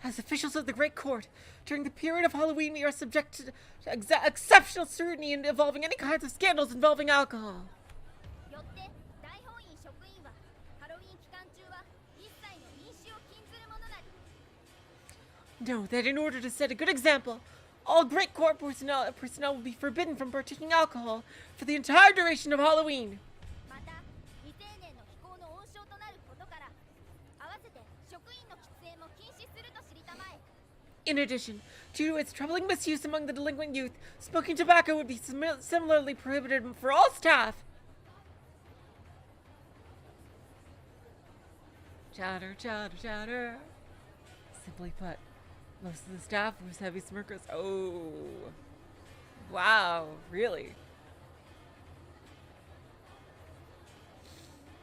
as officials of the Great Court, during the period of Halloween, we are subject to exceptional scrutiny in involving any kinds of scandals involving alcohol. よって大法院職員はハロウィン期間中は一切の飲酒を禁ずるものなり。 Know that in order to set a good example, all Great Court personnel will be forbidden from partaking alcohol for the entire duration of Halloween. また未成年の非行の温床となることから合わせて職員の喫煙も禁止すると知りたまえ。 In addition, due to its troubling misuse among the delinquent youth, smoking tobacco would be similarly prohibited for all staff. Chatter, chatter, chatter. Simply put, most of the staff was heavy smokers. Oh. Wow, really?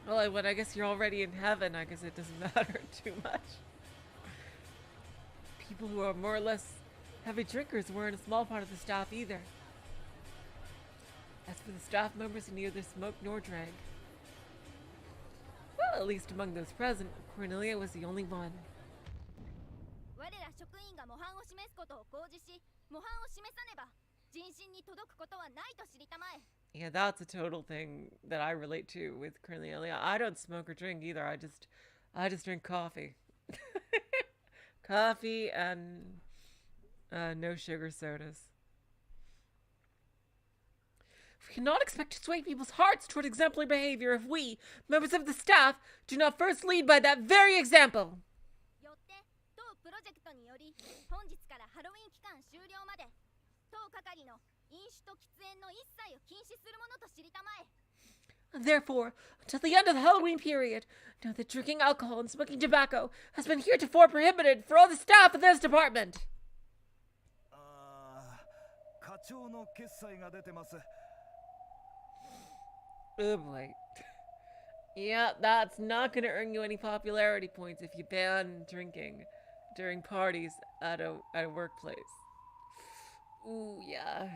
Well, when I guess you're already in heaven, I guess it doesn't matter too much. People who are more or less heavy drinkers weren't a small part of the staff either. As for the staff members who neither smoked nor drank, well, at least among those present, Cornelia was the only one. 我ら職員が模範を示すことを公示し模範を示さねば人心に届くことはないと知りたまえ。 Yeah, that's a total thing that I relate to with Cornelia. I don't smoke or drink either. I just drink coffee. Coffee and no sugar sodas. We cannot expect to sway people's hearts toward exemplary behavior if we, members of the staff, do not first lead by that very example. よって当プロジェクトにより本日からハロウィン期間終了まで当係の飲酒と喫煙の一切を禁止するものと知りたまえ。 Therefore, until the end of the Halloween period, know that drinking alcohol and smoking tobacco has been heretofore prohibited for all the staff of this department. 課長の決裁が出てます。 Oh boy. Yeah, that's not going to earn you any popularity points if you ban drinking during parties at a workplace. Ooh, yeah.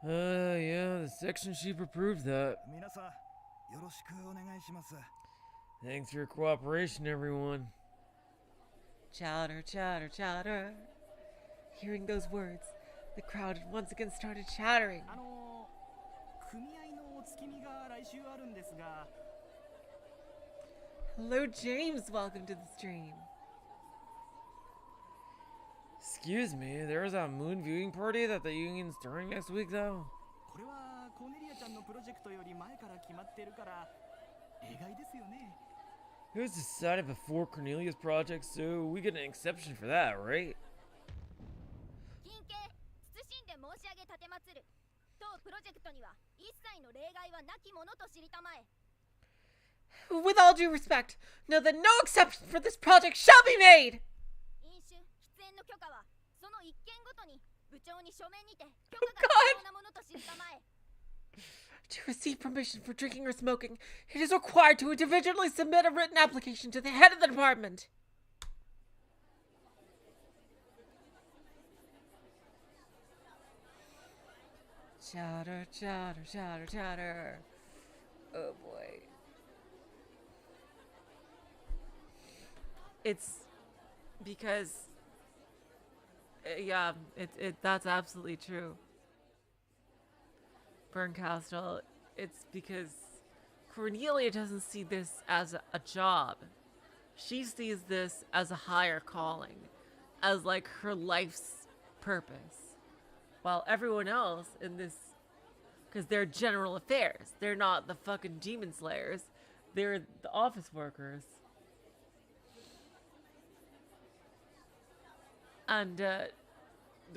Yeah, the section chief approved that. 皆さんよろしくお願いします。 Thanks for your cooperation, everyone. Chatter, chatter, chatter. Hearing those words, the crowd once again started chattering. 組合のお月見が来週あるんですが。 Hello, James. Welcome to the stream. Excuse me, there was a moon viewing party that the union's throwing next week, though? これはコーネリアちゃんのプロジェクトより前から決まってるから例外ですよね。 It was decided before Cornelia's project, so we get an exception for that, right? 近景謹んで申し上げ奉る当プロジェクトには一切の例外はなきものと知りたまえ。 With all due respect, know that no exception for this project shall be made. 飲酒喫煙の許可はその一件ごとに部長に書面にて許可が必要なものと知りたまえ。 To receive permission for drinking or smoking, it is required to individually submit a written application to the head of the department. Chatter, chatter, chatter, chatter. Oh boy. It's because, yeah, that's absolutely true. Berncastle, it's because Cornelia doesn't see this as a job. She sees this as a higher calling, as like her life's purpose. While everyone else in this, because they're general affairs, they're not the fucking demon slayers, they're the office workers. And the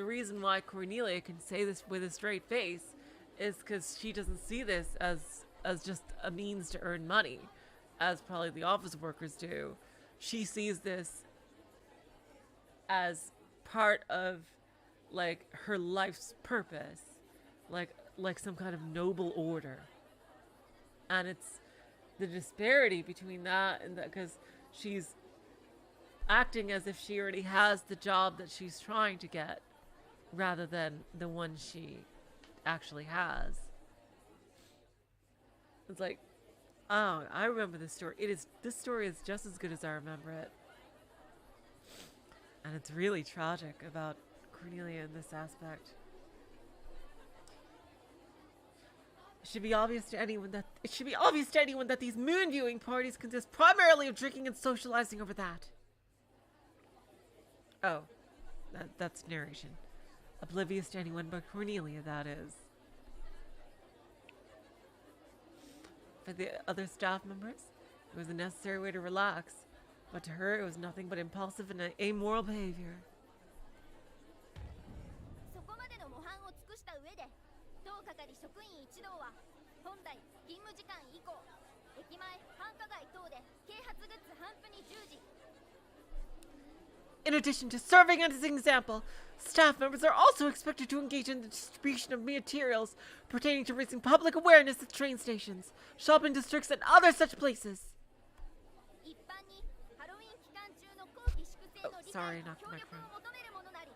reason why Cornelia can say this with a straight face is because she doesn't see this as just a means to earn money, as probably the office workers do. She sees this as part of like her life's purpose, like some kind of noble order. And it's the disparity between that and that, because she's acting as if she already has the job that she's trying to get rather than the one she actually has. It's like, oh, I remember this story. This story is just as good as I remember it. And it's really tragic about Cornelia in this aspect. It should be obvious to anyone that these moon viewing parties consist primarily of drinking and socializing over that. Oh, that's narration. Oblivious to anyone but Cornelia, that is. For the other staff members, it was a necessary way to relax, but to her it was nothing but impulsive and amoral behavior. そこまでの模範を尽くした上で、当係職員一同は本来勤務時間以降、駅前、繁華街等で啓発グッズ頒布に従事。 In addition to serving as an example, staff members are also expected to engage in the distribution of materials pertaining to raising public awareness at train stations, shopping districts, and other such places. 一般にハロウィン期間中の後期粛清の理解や協力を求めるものなり。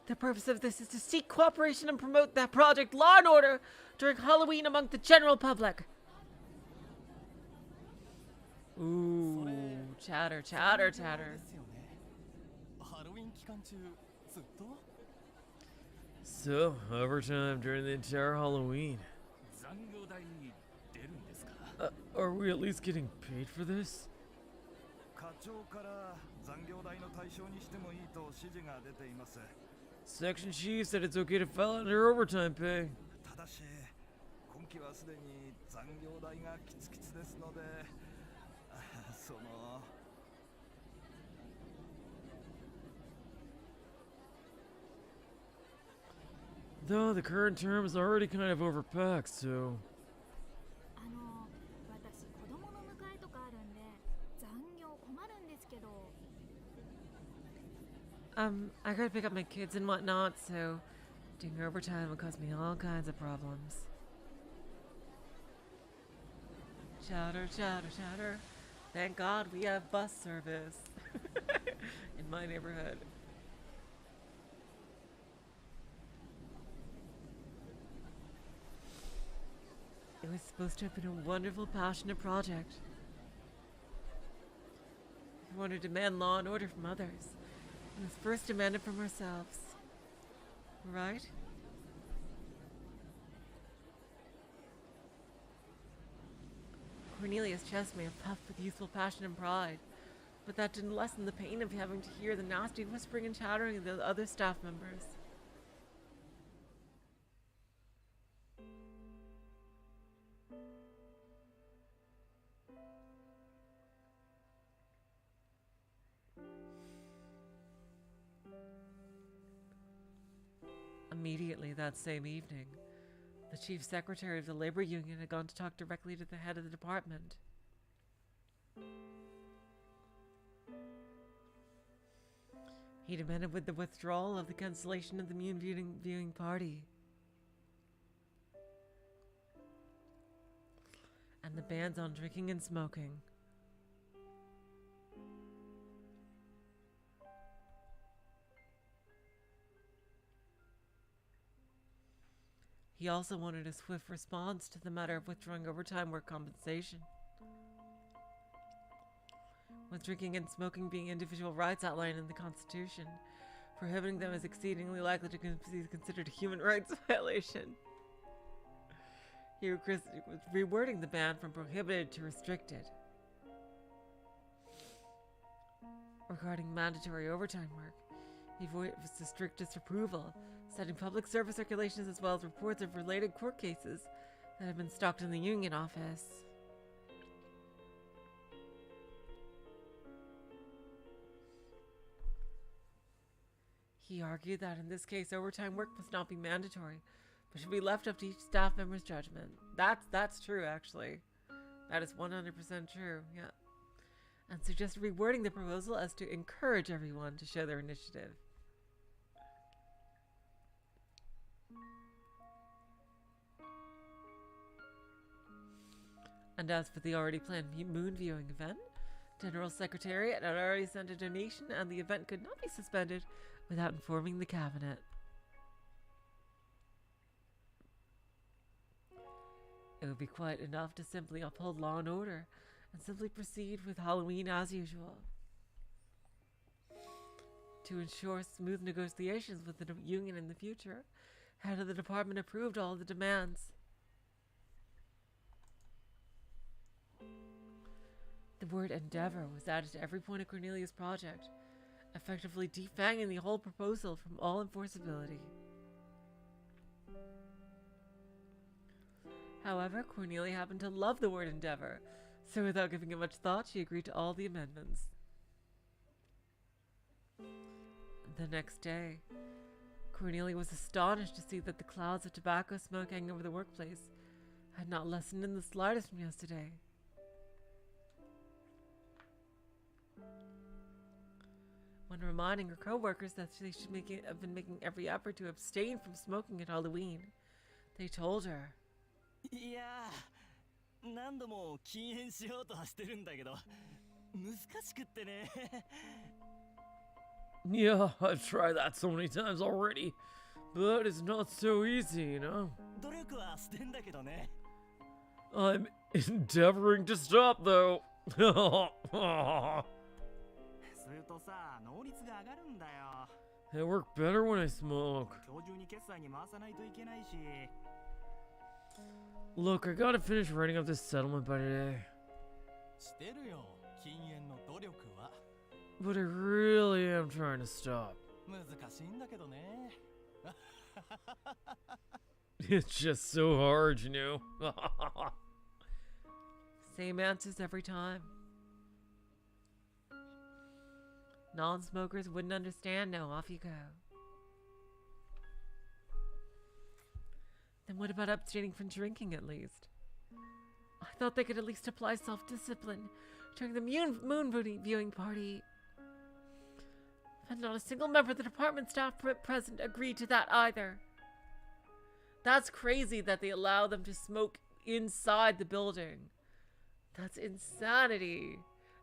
The purpose of this is to seek cooperation and promote that project Law and Order during Halloween among the general public. Ooh, chatter, chatter, chatter. So, overtime during the entire Halloween. Are we at least getting paid for this? Section chief said it's okay to file under overtime pay. Though the current term is already kind of overpacked, so... 私子供の迎えとかあるんで残業困るんですけど。 I gotta pick up my kids and whatnot, so doing overtime will cause me all kinds of problems. Chatter, chatter, chatter. Thank God we have bus service in my neighborhood. It was supposed to have been a wonderful, passionate project. We wanted to demand law and order from others. And was first demanded from ourselves. Right? Cornelia's chest may have puffed with youthful passion and pride, but that didn't lessen the pain of having to hear the nasty whispering and chattering of the other staff members. Immediately that same evening, the chief secretary of the labor union had gone to talk directly to the head of the department. He demanded with the withdrawal of the cancellation of the moon viewing party. And the ban's on drinking and smoking. He also wanted a swift response to the matter of withdrawing overtime work compensation. With drinking and smoking being individual rights outlined in the Constitution, prohibiting them is exceedingly likely to be considered a human rights violation. He was rewording the ban from prohibited to restricted. Regarding mandatory overtime work, he voiced the strictest approval, citing public service regulations as well as reports of related court cases that have been stocked in the union office. He argued that in this case, overtime work must not be mandatory, but should be left up to each staff member's judgment. That's true, actually. That is 100% true, yeah. And suggested rewording the proposal as to encourage everyone to show their initiative. And as for the already planned moon viewing event, General Secretariat had already sent a donation and the event could not be suspended without informing the cabinet. It would be quite enough to simply uphold law and order and simply proceed with Halloween as usual. To ensure smooth negotiations with the union in the future, head of the department approved all the demands. The word endeavor was added to every point of Cornelia's project, effectively defanging the whole proposal from all enforceability. However, Cornelia happened to love the word endeavor, so without giving it much thought, she agreed to all the amendments. The next day, Cornelia was astonished to see that the clouds of tobacco smoke hanging over the workplace had not lessened in the slightest from yesterday. When reminding her co-workers that they should have been making every effort to abstain from smoking at Halloween, they told her, いやー、何度も禁煙しようとはしてるんだけど、難しくってね。Yeah, I've tried that so many times already, but it's not so easy, you know? 努力はしてんだけどね。I'm endeavoring to stop, though. するとさ、能率が上がるんだよ。 I work better when I smoke. 今日中に決済に回さないといけないし。 Look, I gotta finish writing up this settlement by today. してるよ、禁煙の努力は。 But I really am trying to stop. 難しいんだけどね。 It's just so hard, you know? same answers every time. Non-smokers wouldn't understand. Now off you go. Then what about abstaining from drinking at least? I thought they could at least apply self-discipline during the moon viewing party. But not a single member of the department staff present agreed to that either. That's crazy that they allow them to smoke inside the building. That's insanity.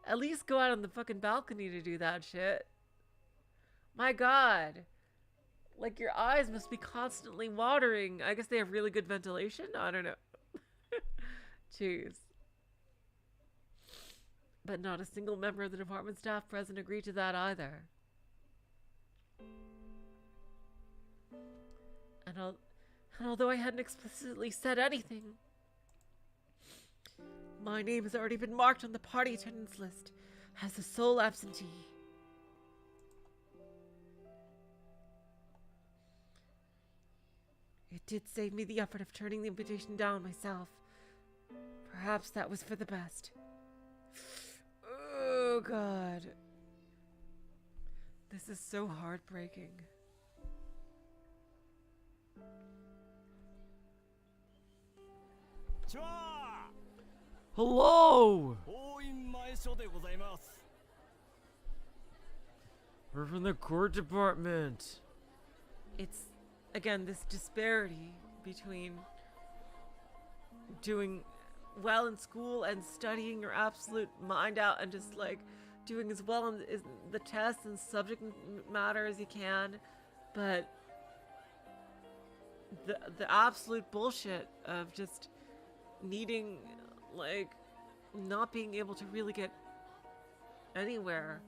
At least go out on the fucking balcony to do that shit. My God. Like, your eyes must be constantly watering. I guess they have really good ventilation? I don't know. Jeez. But not a single member of the department staff present agreed to that either. And although I hadn't explicitly said anything, my name has already been marked on the party attendance list as the sole absentee. It did save me the effort of turning the invitation down myself. Perhaps that was for the best. Oh, God. This is so heartbreaking. Hello! 応印前書でございます。 We're from the court department. It's, again, this disparity between doing well in school and studying your absolute mind out and just like doing as well in the tests and subject matter as you can, but the absolute bullshit of just needing, like, not being able to really get anywhere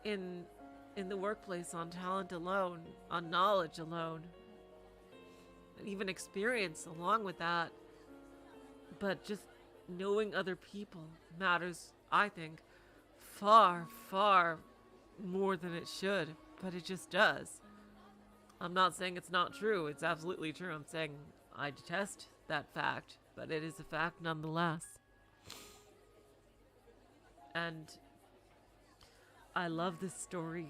in the workplace on talent alone, on knowledge alone, and even experience along with that. But just knowing other people matters, I think, far, far more than it should, but it just does. I'm not saying it's not true. It's absolutely true. I'm saying I detest that fact, but it is a fact nonetheless. And I love this story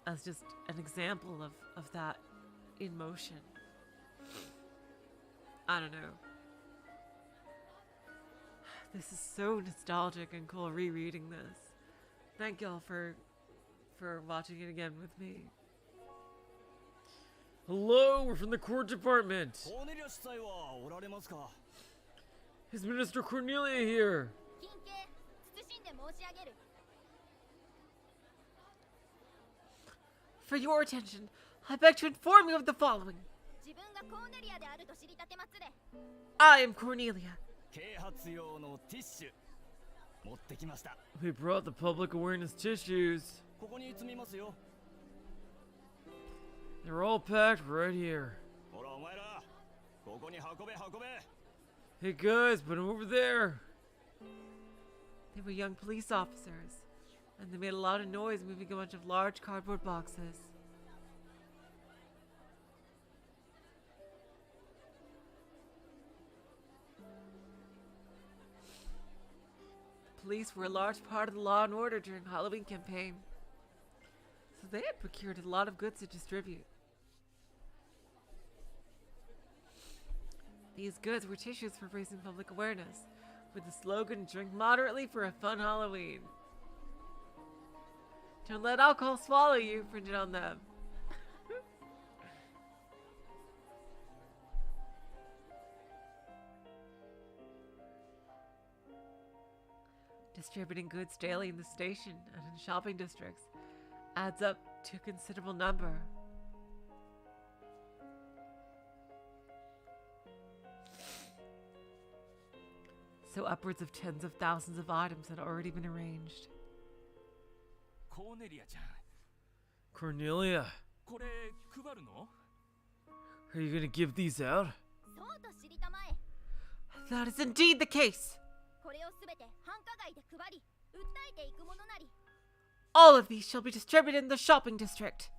as just an example of that in motion. I don't know. This is so nostalgic and cool rereading this. Thank y'all for watching it again with me. Hello, we're from the court department. コーネリア司祭はおられますか? Is Minister Cornelia here? 緊急謹んで申し上げる。 For your attention, I beg to inform you of the following. 自分がコーネリアであると知りたてまつれ。 I am Cornelia. 啓発用のティッシュ持ってきました。 We brought the public awareness tissues. ここに積みますよ。 They're all packed right here. ほらお前ら、ここに運べ運べ。 Hey guys, put them over there. They were young police officers, and they made a lot of noise moving a bunch of large cardboard boxes. The police were a large part of the law and order during Halloween campaign, so they had procured a lot of goods to distribute. These goods were tissues for raising public awareness, with the slogan, "Drink moderately for a fun Halloween." Don't let alcohol swallow you, printed on them. Distributing goods daily in the station and in shopping districts adds up to a considerable number. So upwards of tens of thousands of items had already been arranged. コーネリアちゃん、 Cornelia, これ配るの? are you gonna give these out? そうと知りたまえ。 That is indeed the case. これをすべて繁華街で配り、訴えていくものなり。 All of these shall be distributed in the shopping district.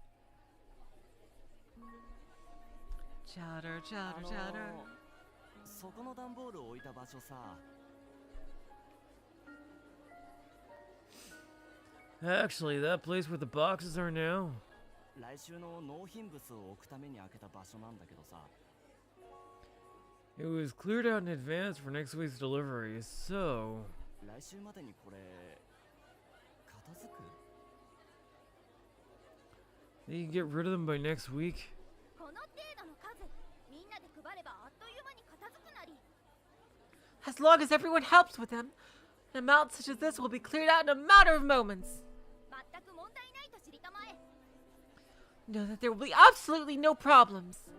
Chowder, chowder, chowder. そこの段ボールを置いた場所さ。 Actually, that place where the boxes are now. 来週の納品物を置くために開けた場所なんだけどさ。 It was cleared out in advance for next week's delivery, so... 来週までにこれ片付く? You can get rid of them by next week. この程度の数、みんなで配ればあっという間に片付くなり。 As long as everyone helps with them, an amount such as this will be cleared out in a matter of moments. 全く問題ないと知りたまえ。 Know that there will be absolutely no problems.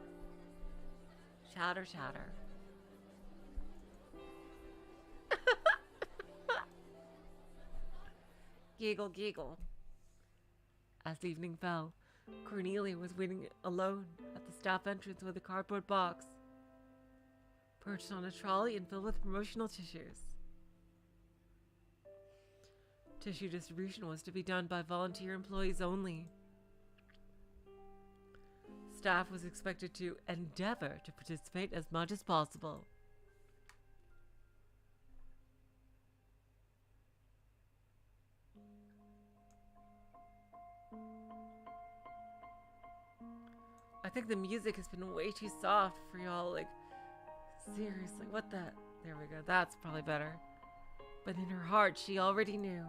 Chowder, chowder. Giggle, giggle. As evening fell, Cornelia was waiting alone at the staff entrance with a cardboard box, perched on a trolley and filled with promotional tissues. Tissue distribution was to be done by volunteer employees only. Staff was expected to endeavor to participate as much as possible. I think the music has been way too soft for y'all, like, seriously, what the? There we go, that's probably better. But in her heart, she already knew.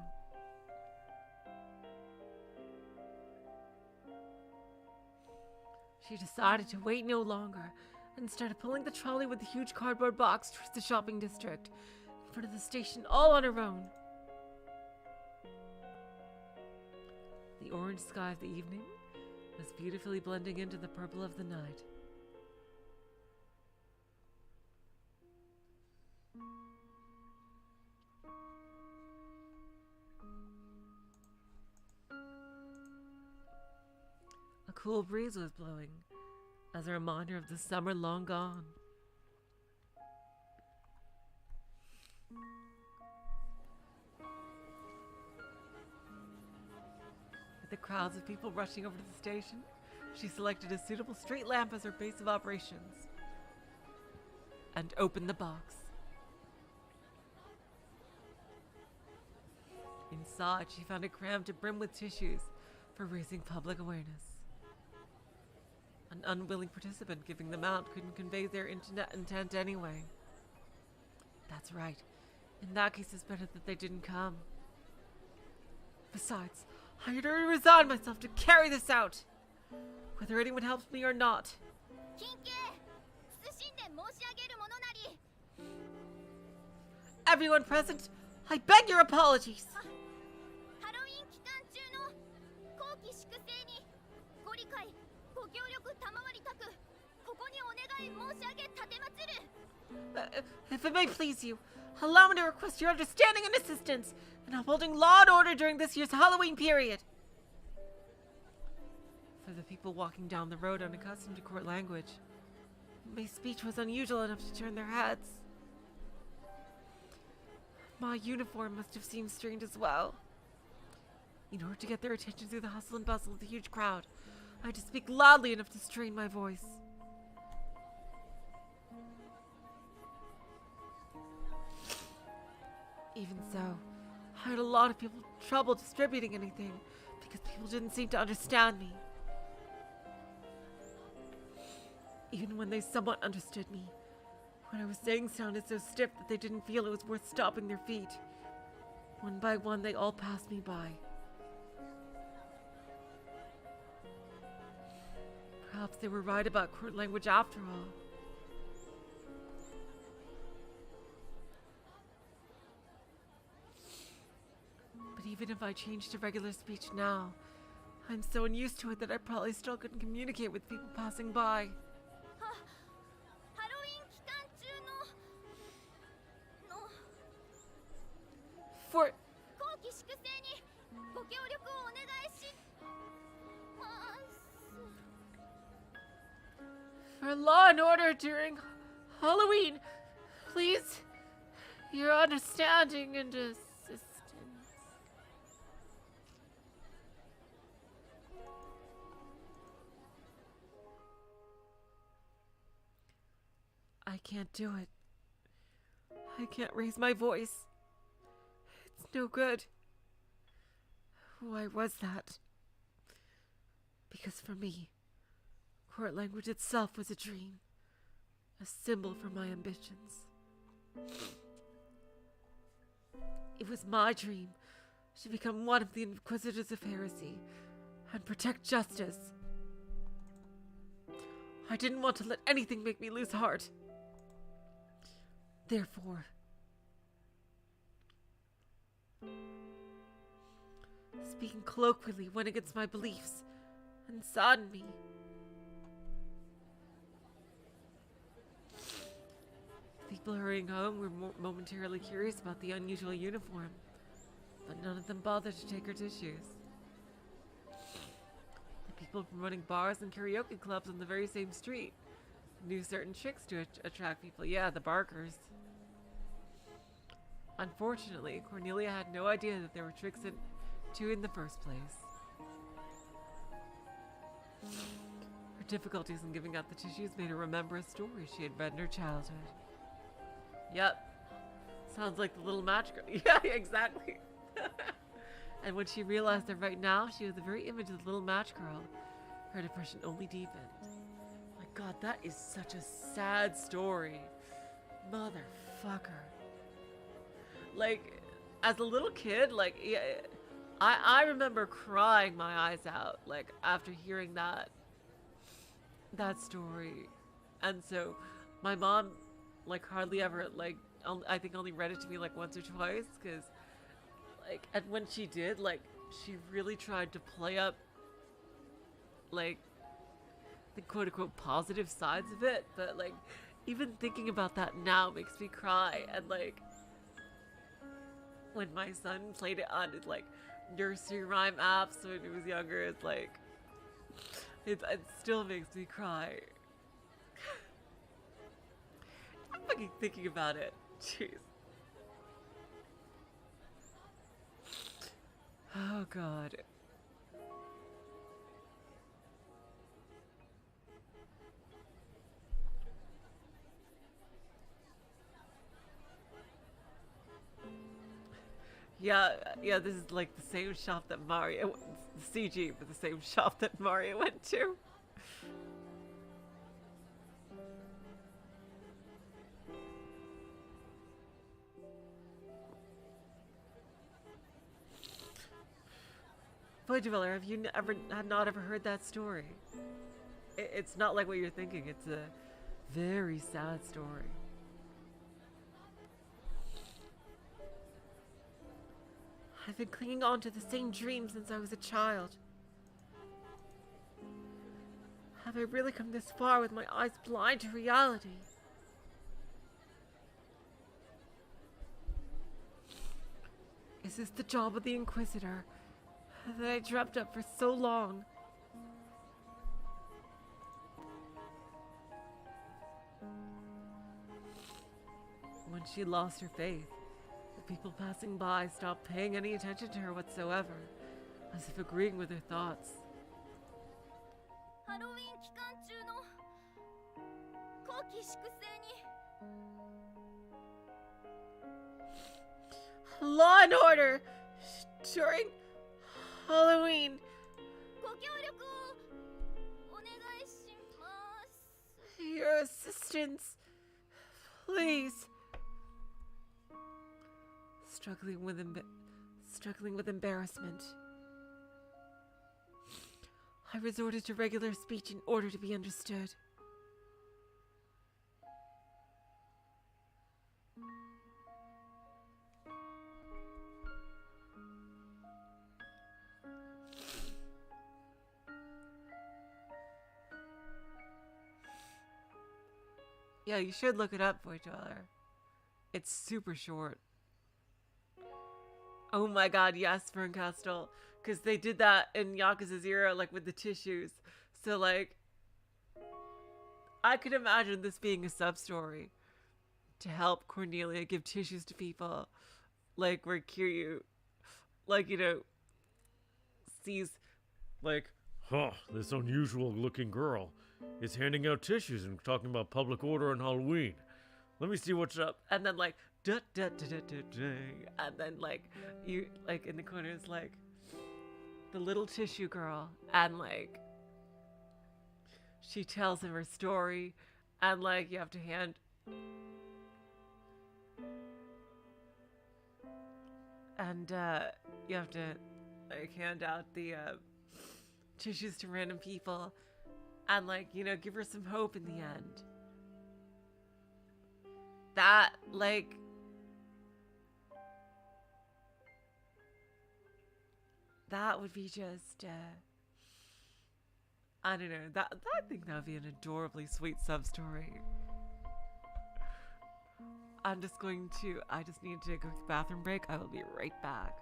She decided to wait no longer and started pulling the trolley with the huge cardboard box towards the shopping district in front of the station all on her own. The orange sky of the evening was beautifully blending into the purple of the night. A cool breeze was blowing, as a reminder of the summer long gone. With the crowds of people rushing over to the station, she selected a suitable straight lamp as her base of operations and opened the box. Inside, she found it crammed to brim with tissues for raising public awareness. An unwilling participant giving them out couldn't convey their intent anyway. That's right. In that case, it's better that they didn't come. Besides, I had already resigned myself to carry this out, whether anyone helps me or not. Everyone present, I beg your apologies. If it may please you, allow me to request your understanding and assistance in upholding law and order during this year's Halloween period. For the people walking down the road unaccustomed to court language, my speech was unusual enough to turn their heads. My uniform must have seemed strange as well. In order to get their attention through the hustle and bustle of the huge crowd, I had to speak loudly enough to strain my voice. Even so, I had a lot of people trouble distributing anything because people didn't seem to understand me. Even when they somewhat understood me, what I was saying sounded so stiff that they didn't feel it was worth stopping their feet. One by one, they all passed me by. Perhaps they were right about court language after all. But even if I changed to regular speech now, I'm so unused to it that I probably still couldn't communicate with people passing by. For law and order during Halloween, please, your understanding and assistance. I can't do it. I can't raise my voice. It's no good. Why was that? Because for me, court language itself was a dream, a symbol for my ambitions. It was my dream to become one of the Inquisitors of Heresy and protect justice. I didn't want to let anything make me lose heart. Therefore, speaking colloquially went against my beliefs and saddened me. People hurrying home were momentarily curious about the unusual uniform, but none of them bothered to take her tissues. The people from running bars and karaoke clubs on the very same street knew certain tricks to attract people. Yeah, the barkers. Unfortunately, Cornelia had no idea that there were tricks in the first place. Her difficulties in giving out the tissues made her remember a story she had read in her childhood. Yep. Sounds like the little match girl. Yeah, exactly. And when she realized that right now she was the very image of the little match girl, her depression only deepened. My God, that is such a sad story. Motherfucker. Like, as a little kid, like, yeah, I remember crying my eyes out, like, after hearing that story. And so my mom, like, hardly ever, like, I think only read it to me, like, once or twice, because, like, and when she did, like, she really tried to play up, like, the quote-unquote positive sides of it, but, like, even thinking about that now makes me cry. And, like, when my son played it on his, like, nursery rhyme apps when he was younger, it's like, it still makes me cry. I'm fucking thinking about it. Jeez. Oh god. Yeah, this is like the same shop that Mario, CG, but the same shop that Mario went to. Boy, Dweller, have you not ever heard that story? It's not like what you're thinking. It's a very sad story. I've been clinging on to the same dream since I was a child. Have I really come this far with my eyes blind to reality? Is this the job of the Inquisitor that I dreamt of for so long? When she lost her faith, the people passing by stopped paying any attention to her whatsoever, as if agreeing with her thoughts. ハロウィン期間中の後期粛清に Law and order during Halloween. ご協力をお願いします。 Your assistance, please. Struggling with embarrassment, I resorted to regular speech in order to be understood. Yeah, you should look it up, Boy Dweller. It's super short. Oh my god, yes, Ferncastle. Because they did that in Yakuza 0, like, with the tissues. So, like, I could imagine this being a sub-story to help Cornelia give tissues to people. Like, where Kiryu, like, you know, sees, like, huh, this unusual looking girl is handing out tissues and talking about public order on Halloween. Let me see what's up. and then, like, da, da, da, da, da, da, and then, like, you, like, in the corner is, like, the little tissue girl, and, like, she tells him her story, and, like, you have to hand, and, you have to, like, hand out the, tissues to random people, and, like, you know, give her some hope in the end. That, like, that would be just, I don't know, I think that would be an adorably sweet sub-story. I just need to go to the bathroom break. I will be right back.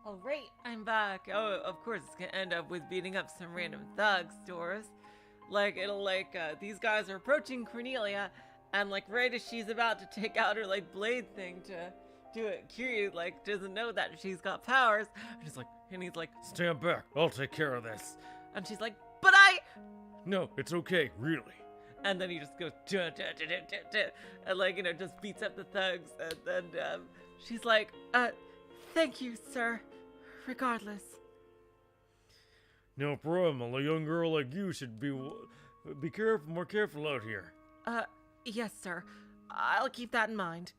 All right, I'm back. Oh, of course, it's gonna end up with beating up some random thugs, Doris. Like, these guys are approaching Cornelia, and, like, right as she's about to take out her, like, blade thing to do it, Kiryu, like, doesn't know that she's got powers. And he's like, Stand back. I'll take care of this. and she's like, but I... No, it's okay, really. And then he just goes, duh, duh, duh, duh, duh, duh, and, like, just beats up the thugs. And then, she's like, thank you, sir. Regardless. No problem. A young girl like you should be more careful out here. Yes, sir. I'll keep that in mind.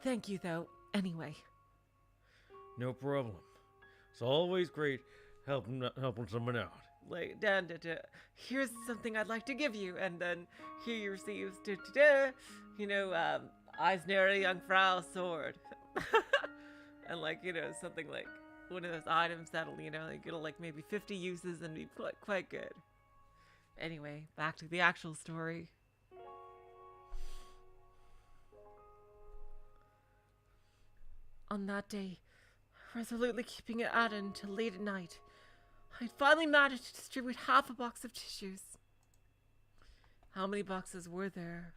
Thank you, though, anyway. No problem. It's always great helping someone out. Like, here's something I'd like to give you, and then here you receive, Eisner Jungfrau sword. And, like, something like one of those items that'll, it'll, like, maybe 50 uses and be quite good. Anyway, back to the actual story. On that day, resolutely keeping it at it until late at night, I'd finally managed to distribute half a box of tissues. How many boxes were there?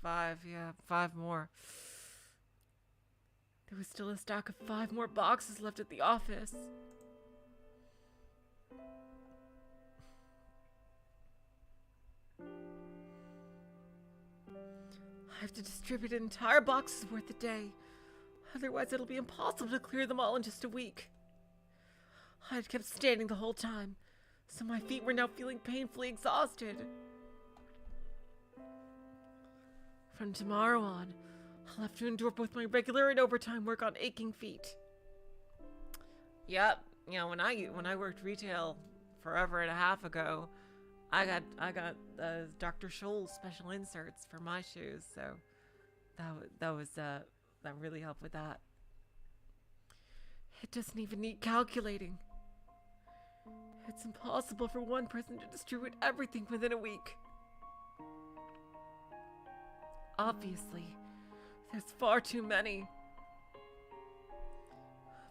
5, yeah, 5 more. There was still a stack of 5 more boxes left at the office. I have to distribute an entire box's worth a day. Otherwise, it'll be impossible to clear them all in just a week. I had kept standing the whole time, so my feet were now feeling painfully exhausted. From tomorrow on, I'll have to endure both my regular and overtime work on aching feet. Yep, when I worked retail forever and a half ago, I got Dr. Scholl's special inserts for my shoes, so that really helped with that. It doesn't even need calculating. It's impossible for one person to distribute everything within a week. Obviously, there's far too many.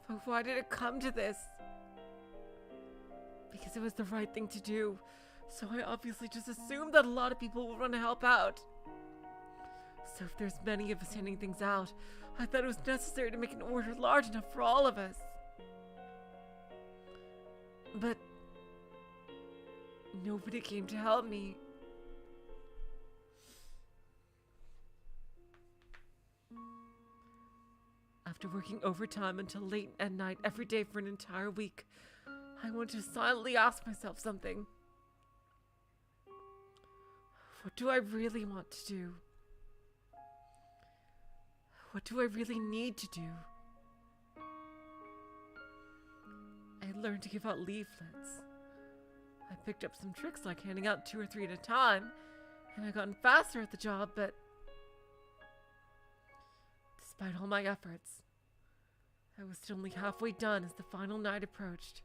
But why did it come to this? Because it was the right thing to do, so I obviously just assumed that a lot of people would want to help out. So if there's many of us handing things out, I thought it was necessary to make an order large enough for all of us. But nobody came to help me. After working overtime until late at night every day for an entire week, I wanted to silently ask myself something. What do I really want to do? What do I really need to do? I learned to give out leaflets. I picked up some tricks like handing out 2 or 3 at a time, and I gotten faster at the job, but despite all my efforts, I was still only halfway done as the final night approached.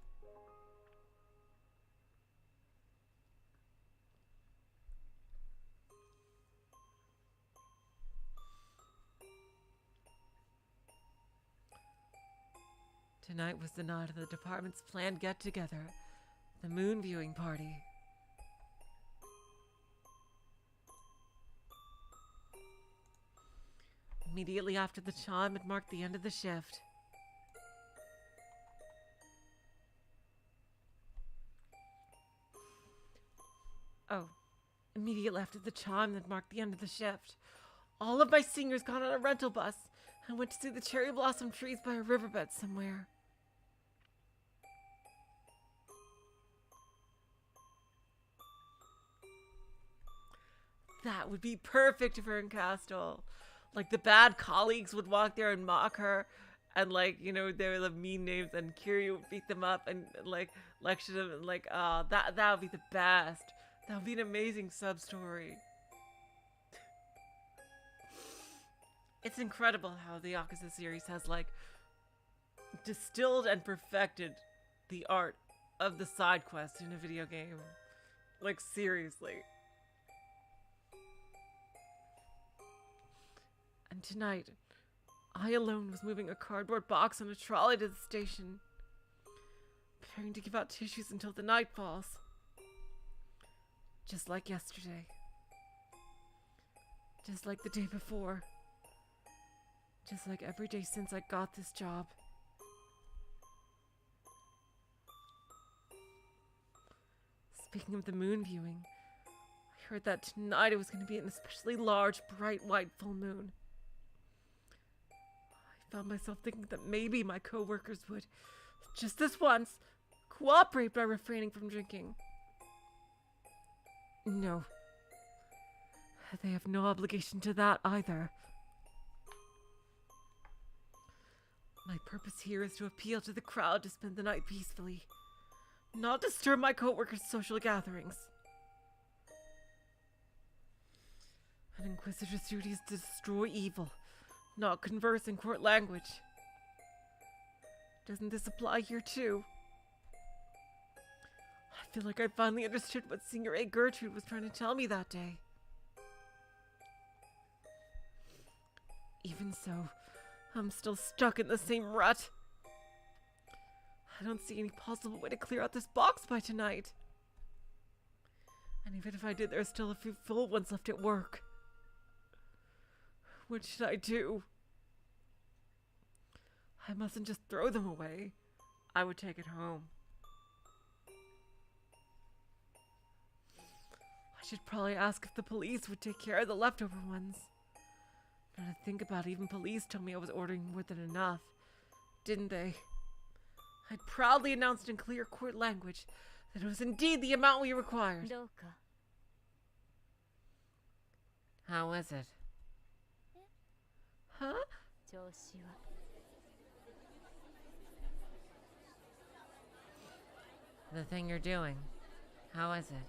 Tonight was the night of the department's planned get-together, the moon viewing party. Immediately after the chime, it marked the end of the shift. Immediately after the chime that marked the end of the shift, all of my seniors got on a rental bus and went to see the cherry blossom trees by a riverbed somewhere. That would be perfect for Castle. Like, the bad colleagues would walk there and mock her, and, like, they would have mean names, and Kiryu would beat them up and, like, lecture them, and, like, that would be the best. That would be an amazing sub-story. It's incredible how the Yakuza series has, like, distilled and perfected the art of the side quest in a video game. Like, seriously. And tonight, I alone was moving a cardboard box on a trolley to the station, preparing to give out tissues until the night falls. Just like yesterday. Just like the day before. Just like every day since I got this job. Speaking of the moon viewing, I heard that tonight it was going to be an especially large, bright, white full moon. I found myself thinking that maybe my co-workers would, just this once, cooperate by refraining from drinking. No. They have no obligation to that either. My purpose here is to appeal to the crowd to spend the night peacefully, not disturb my co-workers' social gatherings. An inquisitor's duty is to destroy evil, not converse in court language. Doesn't this apply here too? I feel like I finally understood what Senior A. Gertrude was trying to tell me that day. Even so, I'm still stuck in the same rut. I don't see any possible way to clear out this box by tonight. And even if I did, there's still a few full ones left at work. What should I do? I mustn't just throw them away. I would take it home. I should probably ask if the police would take care of the leftover ones. Now to think about it, even police told me I was ordering more than enough. Didn't they? I'd proudly announced in clear court language that it was indeed the amount we required. How is it? Huh? The thing you're doing. How is it?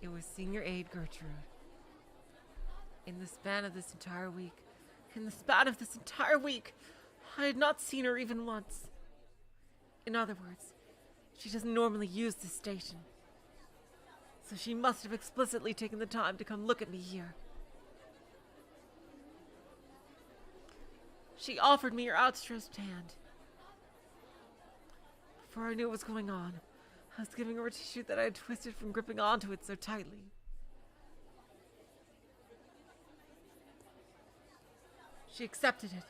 It was Senior Aide Gertrude. In the span of this entire week, I had not seen her even once. In other words, she doesn't normally use this station. So she must have explicitly taken the time to come look at me here. She offered me her outstretched hand. Before I knew what was going on, I was giving her a tissue that I had twisted from gripping onto it so tightly. She accepted it,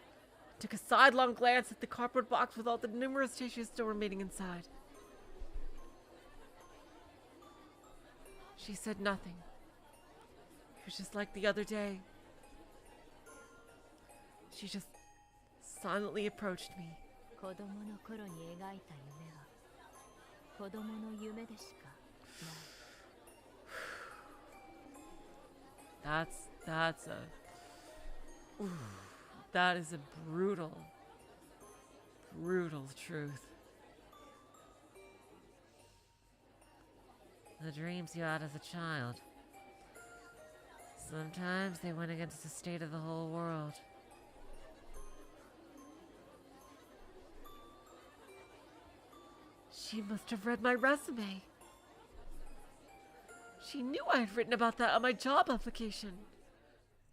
took a sidelong glance at the cardboard box with all the numerous tissues still remaining inside. She said nothing. It was just like the other day. She just silently approached me. That is a brutal truth. The dreams you had as a child. Sometimes they went against the state of the whole world. She must have read my resume. She knew I had written about that on my job application.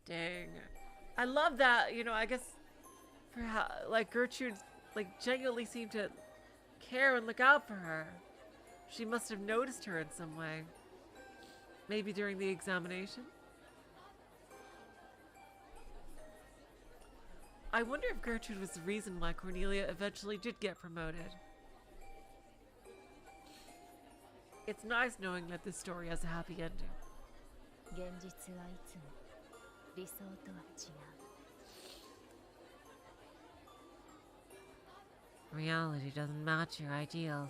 Dang. I love that, I guess, for how, Gertrude, genuinely seemed to care and look out for her. She must have noticed her in some way. Maybe during the examination? I wonder if Gertrude was the reason why Cornelia eventually did get promoted. It's nice knowing that this story has a happy ending. Reality doesn't match your ideals.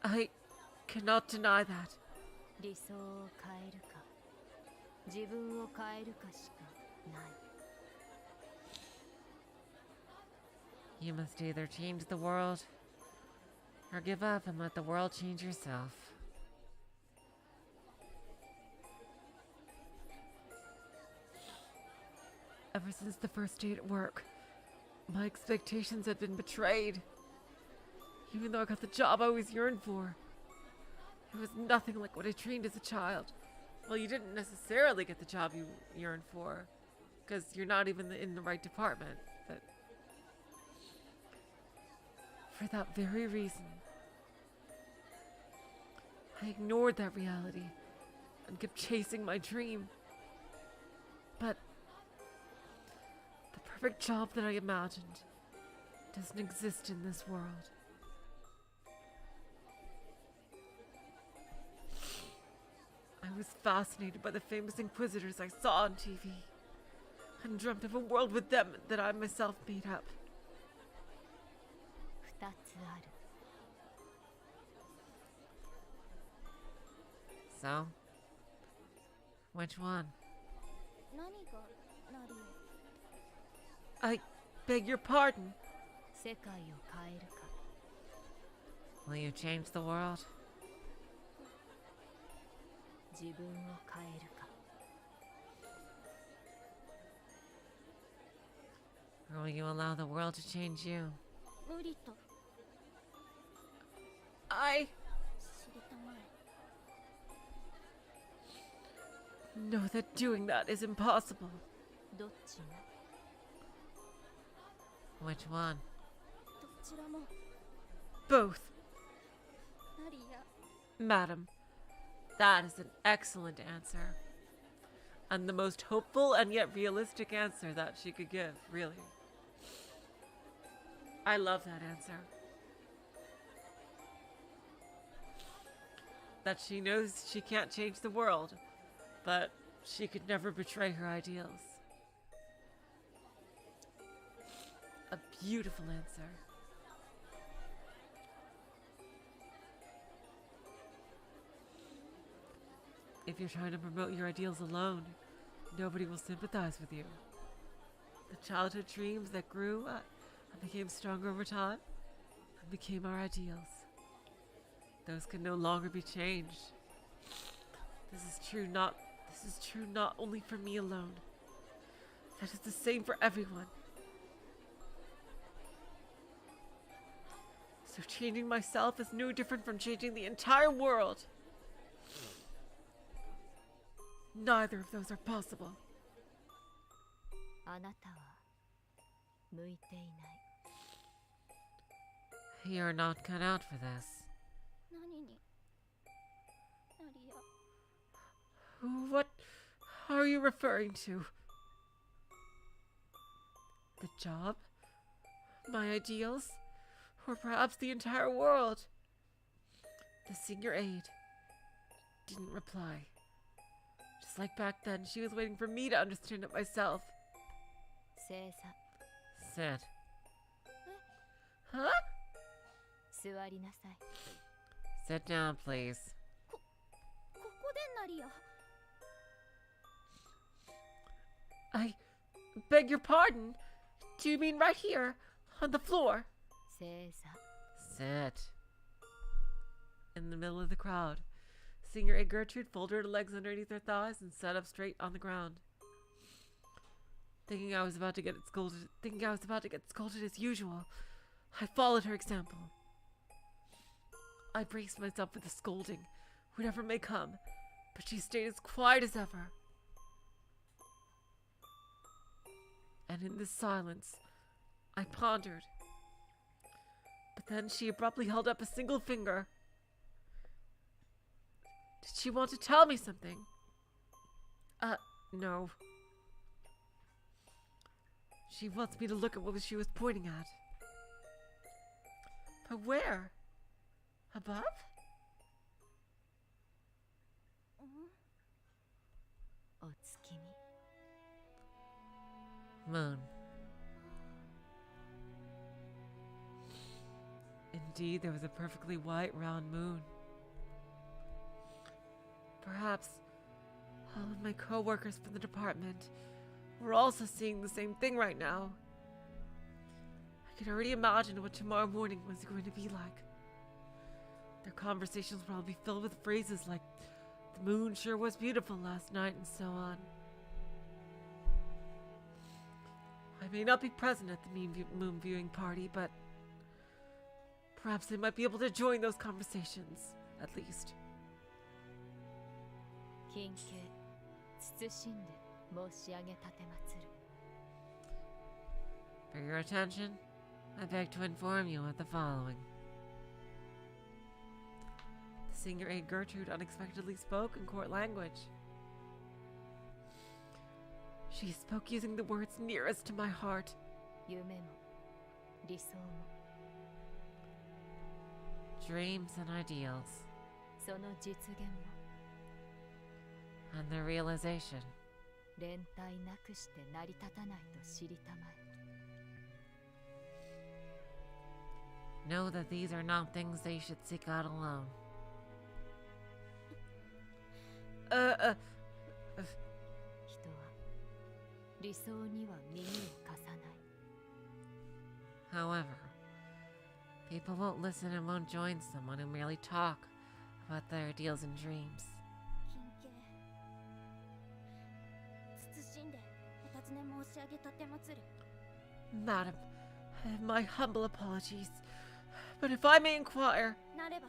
I cannot deny that. You must either change the world Or give up and let the world change yourself. Ever since the first day at work, my expectations had been betrayed. Even though I got the job I always yearned for, it was nothing like what I dreamed as a child. Well, you didn't necessarily get the job you yearned for, because you're not even in the right department, but for that very reason, I ignored that reality and kept chasing my dream. But the perfect job that I imagined doesn't exist in this world. I was fascinated by the famous inquisitors I saw on TV and dreamt of a world with them that I myself made up. 2つある。 So, which one? 何がナリ I beg your pardon. 世界を変えるか、 Will you change the world? 自分を変えるか。 Or will you allow the world to change you? 無理と I 知りたまえ。 know that doing that is impossible. どっちが Which one? どちらも Both. ナリや Madam, that is an excellent answer. And the most hopeful and yet realistic answer that she could give, really. I love that answer. That she knows she can't change the world, but she could never betray her ideals. A beautiful answer. If you're trying to promote your ideals alone, nobody will sympathize with you. The childhood dreams that grew and became stronger over time and became our ideals. Those can no longer be changed. This is true not only for me alone. That is the same for everyone. So changing myself is no different from changing the entire world. Neither of those are possible. あなたは向いていない。 You're not cut out for this. 何にナリや What are you referring to? The job? My ideals? Or perhaps the entire world? The senior aide didn't reply. Just like back then, she was waiting for me to understand it myself. 正座、 Sit. Huh? 座りなさい。 Sit down, please. ここでナリや I beg your pardon. Do you mean right here, on the floor? 正座、 Sit. In the middle of the crowd, Senior A. Gertrude folded her legs underneath her thighs and sat up straight on the ground. Thinking I was about to get scolded as usual, I followed her example. I braced myself for the scolding, whatever may come, but she stayed as quiet as ever. And in this silence, I pondered. But then she abruptly held up a single finger. Did she want to tell me something? No. She wants me to look at what she was pointing at. But where? Above? お月見。 Moon. Indeed, there was a perfectly white, round moon. Perhaps all of my co-workers from the department were also seeing the same thing right now. I could already imagine what tomorrow morning was going to be like. Their conversations will probably be filled with phrases like, "The moon sure was beautiful last night," and so on. I may not be present at the moon viewing party, but perhaps I might be able to join those conversations, at least. 緊急謹んで申し上げたてまつる。 For your attention, I beg to inform you of the following. The senior aide Gertrude unexpectedly spoke in court language. She spoke using the words nearest to my heart. 夢も理想も Dreams and ideals, その実現も and their realization. 連帯なくして成り立たないと知りたまえ。 Know that these are not things they should seek out alone. 人は理想には耳を貸さない。 However, people won't listen and won't join someone who merely talk about their ideals and dreams. 緊急謹んでお尋ね申し上げたてまつる。 Madam, my humble apologies, but if I may inquire, なれば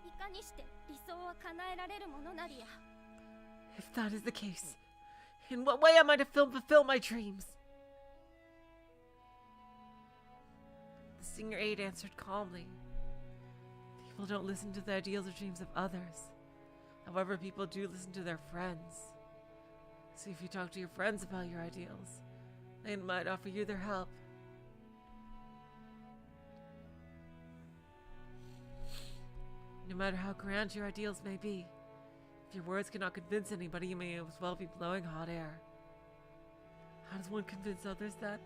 いかにして理想は叶えられるものなりや。 if that is the case, in what way am I to fulfill my dreams? The senior aide answered calmly. People don't listen to the ideals or dreams of others. However, people do listen to their friends. So if you talk to your friends about your ideals, they might offer you their help. No matter how grand your ideals may be, if your words cannot convince anybody, you may as well be blowing hot air. How does one convince others that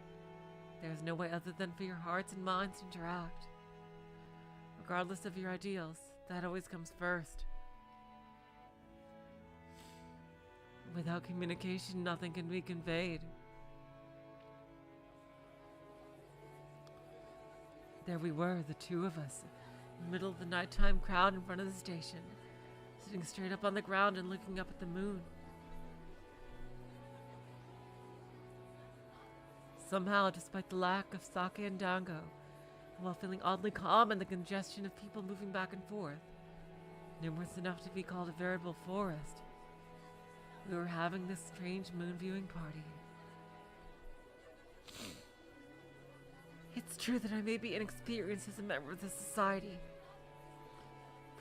there is no way other than for your hearts and minds to interact? Regardless of your ideals, that always comes first. Without communication, nothing can be conveyed. There we were, the two of us, in the middle of the nighttime crowd in front of the station, sitting straight up on the ground and looking up at the moon. Somehow, despite the lack of sake and dango, and while feeling oddly calm in the congestion of people moving back and forth, numerous enough to be called a veritable forest, we were having this strange moon viewing party. It's true that I may be inexperienced as a member of this society.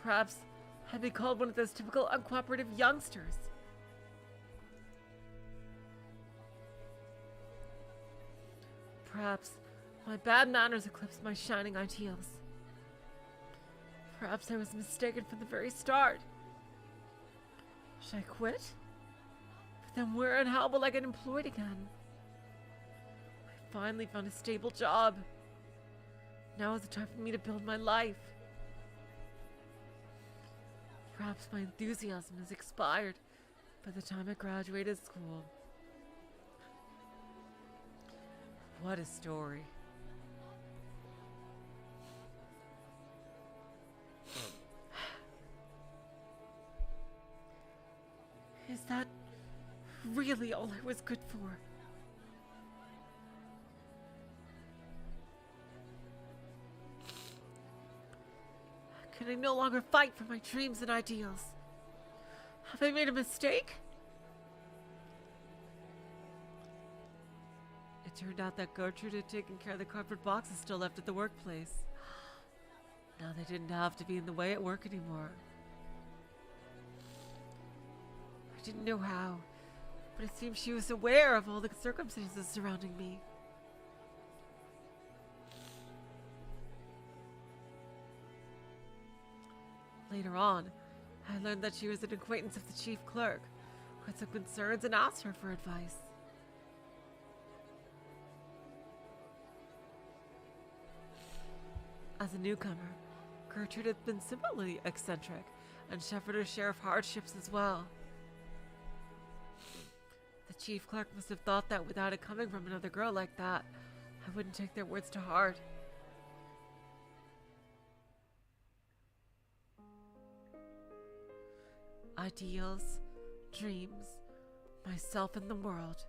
Perhaps I'd be called one of those typical uncooperative youngsters. Perhaps my bad manners eclipsed my shining ideals. Perhaps I was mistaken from the very start. Should I quit? But then where and how will I get employed again? I finally found a stable job. Now is the time for me to build my life. Perhaps my enthusiasm has expired by the time I graduated school. What a story. Is that really all I was good for? Can I no longer fight for my dreams and ideals? Have I made a mistake? It turned out that Gertrude had taken care of the cardboard boxes still left at the workplace. Now they didn't have to be in the way at work anymore. I didn't know how, but it seemed she was aware of all the circumstances surrounding me. Later on, I learned that she was an acquaintance of the chief clerk, who had some concerns and asked her for advice. As a newcomer, Gertrude had been similarly eccentric and suffered her share of hardships as well. The chief clerk must have thought that without it coming from another girl like that, I wouldn't take their words to heart. ideals, dreams, myself, and the world.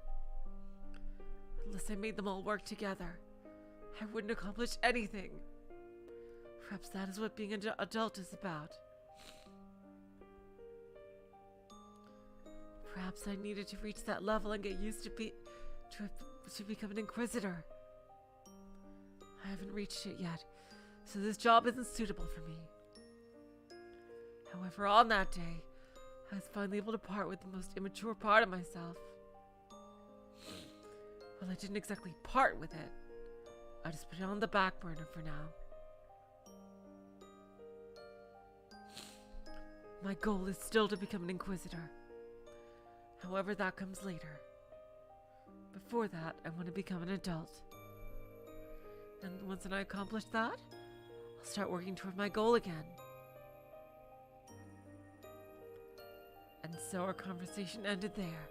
Unless I made them all work together, I wouldn't accomplish anything. Perhaps that is what being an adult is about. Perhaps I needed to reach that level and get used to become an inquisitor. I haven't reached it yet, so this job isn't suitable for me. However, on that day, I was finally able to part with the most immature part of myself. Well, I didn't exactly part with it. I just put it on the back burner for now. My goal is still to become an inquisitor. However, that comes later. Before that, I want to become an adult. And once I accomplish that, I'll start working toward my goal again. And so our conversation ended there.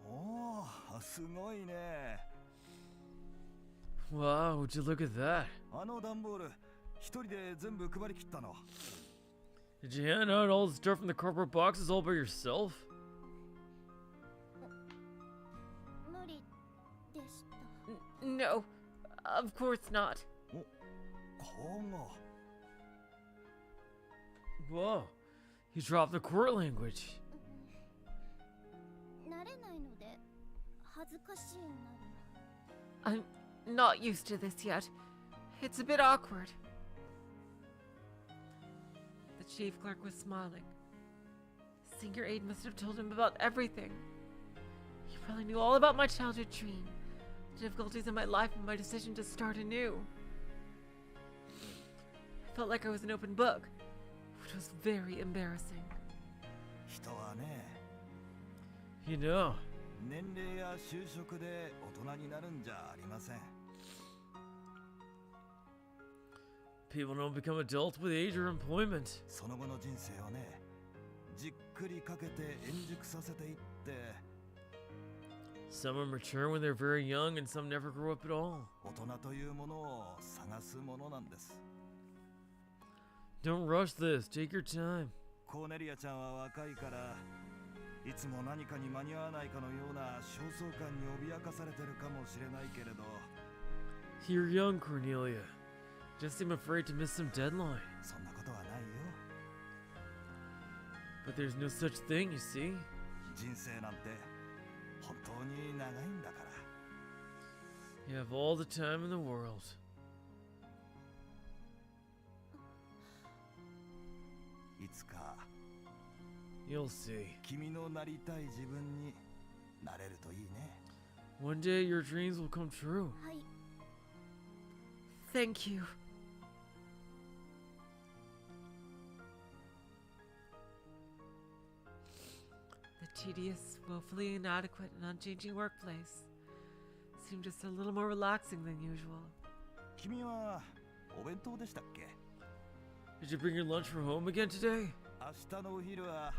Oh, すごいね。 Wow, would you look at that? あの段ボール、一人で全部配り切ったの。 Did you hand out all the stuff from the cardboard boxes all by yourself? 無理でした。 No, of course not. 顔が。 Whoa, you dropped the court language. 慣れないので恥ずかしいなる。 I'm not used to this yet. It's a bit awkward. The chief clerk was smiling. Senior aide must have told him about everything. He probably knew all about my childhood dream, the difficulties in my life, and my decision to start anew. I felt like I was an open book, which was very embarrassing. 人はね、 You know, 年齢や就職で大人になるんじゃありません。 people don't become adults with age or employment. その後の人生をね、じっくりかけて円熟させていって、 Some are mature when they're very young and some never grow up at all. 大人というものを探すものなんです。 Don't rush this, take your time. コーネリアちゃんは若いから、いつも何かに間に合わないかのような焦燥感に脅かされてるかもしれないけれど、 You're young, Cornelia. Just seem afraid to miss some deadline. そんなことはないよ。 But there's no such thing, you see. 人生なんて本当に長いんだから。 You have all the time in the world. いつか You'll see. 君のなりたい自分になれるといいね。 One day your dreams will come true. はい。 Thank you. The tedious, woefully inadequate, and unchanging workplace seemed just a little more relaxing than usual. 君はお弁当でしたっけ？ Did you bring your lunch from home again today? 明日のお昼は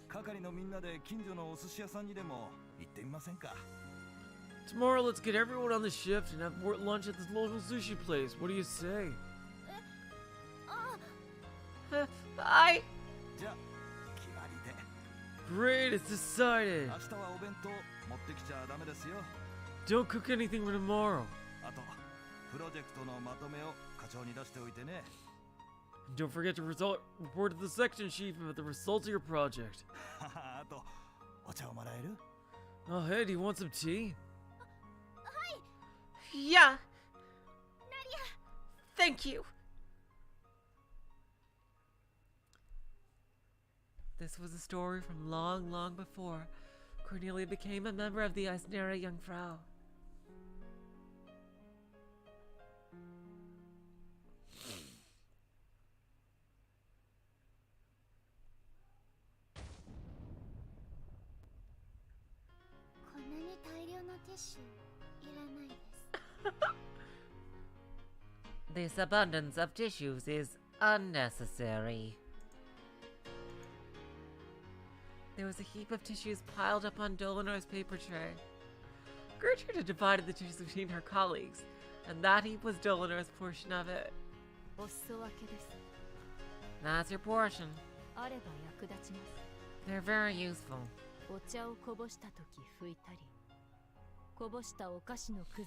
係のみんなで近所のお寿司屋さんにでも行ってみませんか？ Tomorrow, let's get everyone on the shift and have more lunch at this local sushi place. What do you say? あ、じゃあ決まりで。 Great, it's decided. 明日はお弁当持ってきちゃダメですよ。 Don't cook anything for tomorrow. あとプロジェクトのまとめを課長に出しておいてね。 And don't forget to report to the section chief about the results of your project. あとお茶をもらえる？ Oh, hey, do you want some tea? Yeah. Thank you. This was a story from long, long before Cornelia became a member of the Eisnera Jungfrau. This abundance of tissues is unnecessary. There was a heap of tissues piled up on Dolinor's paper tray. Gertrude had divided the tissues between her colleagues, and that heap was Dolinor's portion of it. お裾分けです。 That's your portion. あれば役立ちます。 They're very useful. お茶をこぼしたとき拭いたり、こぼしたお菓子のくずを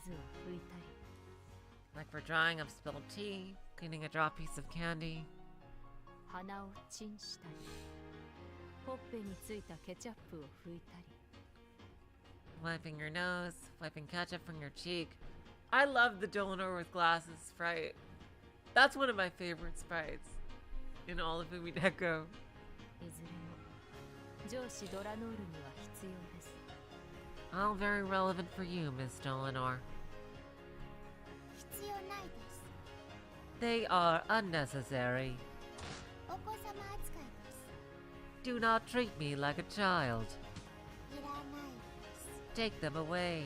拭いたり、 Like for drying up spilled tea, cleaning a drop piece of candy. 鼻をチンしたり、ほっぺについたケチャップを拭いたり。 Wiping your nose, wiping ketchup from your cheek. I love the Dolanor with glasses sprite. That's one of my favorite sprites in all of Umineko. いずれも上司ドラノールには必要です。 All very relevant for you, Miss Dolanor. 必要ないです。 They are unnecessary. お子様扱いです。 Do not treat me like a child. いらないです。 Take them away.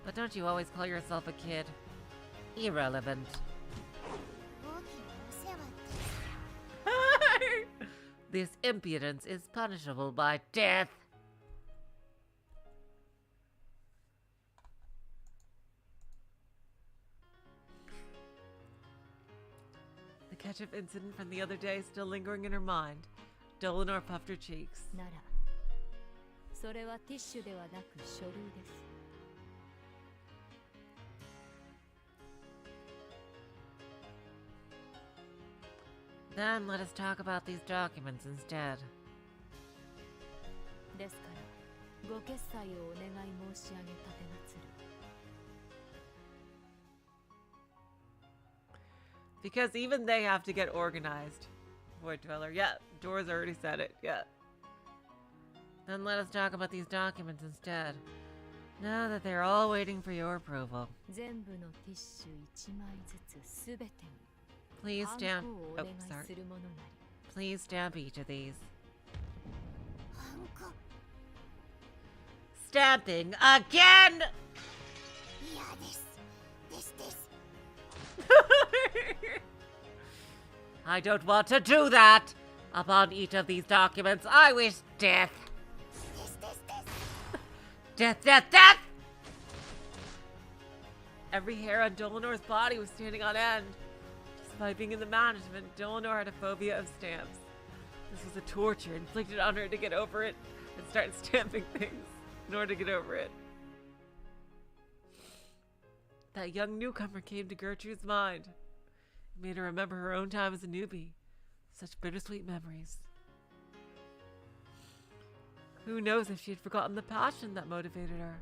But don't you always call yourself a kid? Irrelevant. 大きなお世話です。 This impudence is punishable by death. The ketchup incident from the other day still lingering in her mind. Dolanor puffed her cheeks. なら、それはティッシュではなく書類です。 Then let us talk about these documents instead. ですから、ご決裁をお願い申し上げたてまつる。 Because even they have to get organized. Void Dweller. Yeah, Dora's already said it. Yeah. Then let us talk about these documents instead. Now that they're all waiting for your approval. 全部のティッシュ1枚ずつすべてに Please ハ stamp. ンコをお Oh, 願い sorry. するものなり。 Please stamp each of these. ハンコ Stamping again! 嫌です。ですです。 I don't want to do that! Upon each of these documents, I wish death! ですですです。 Death, death, death! Every hair on Dolanor's body was standing on end. Despite being in the management, Dolanor had a phobia of stamps. This was a torture inflicted on her to get over it and start stamping things in order to get over it. That young newcomer came to Gertrude's mind. It made her remember her own time as a newbie. Such bittersweet memories. Who knows if she had forgotten the passion that motivated her?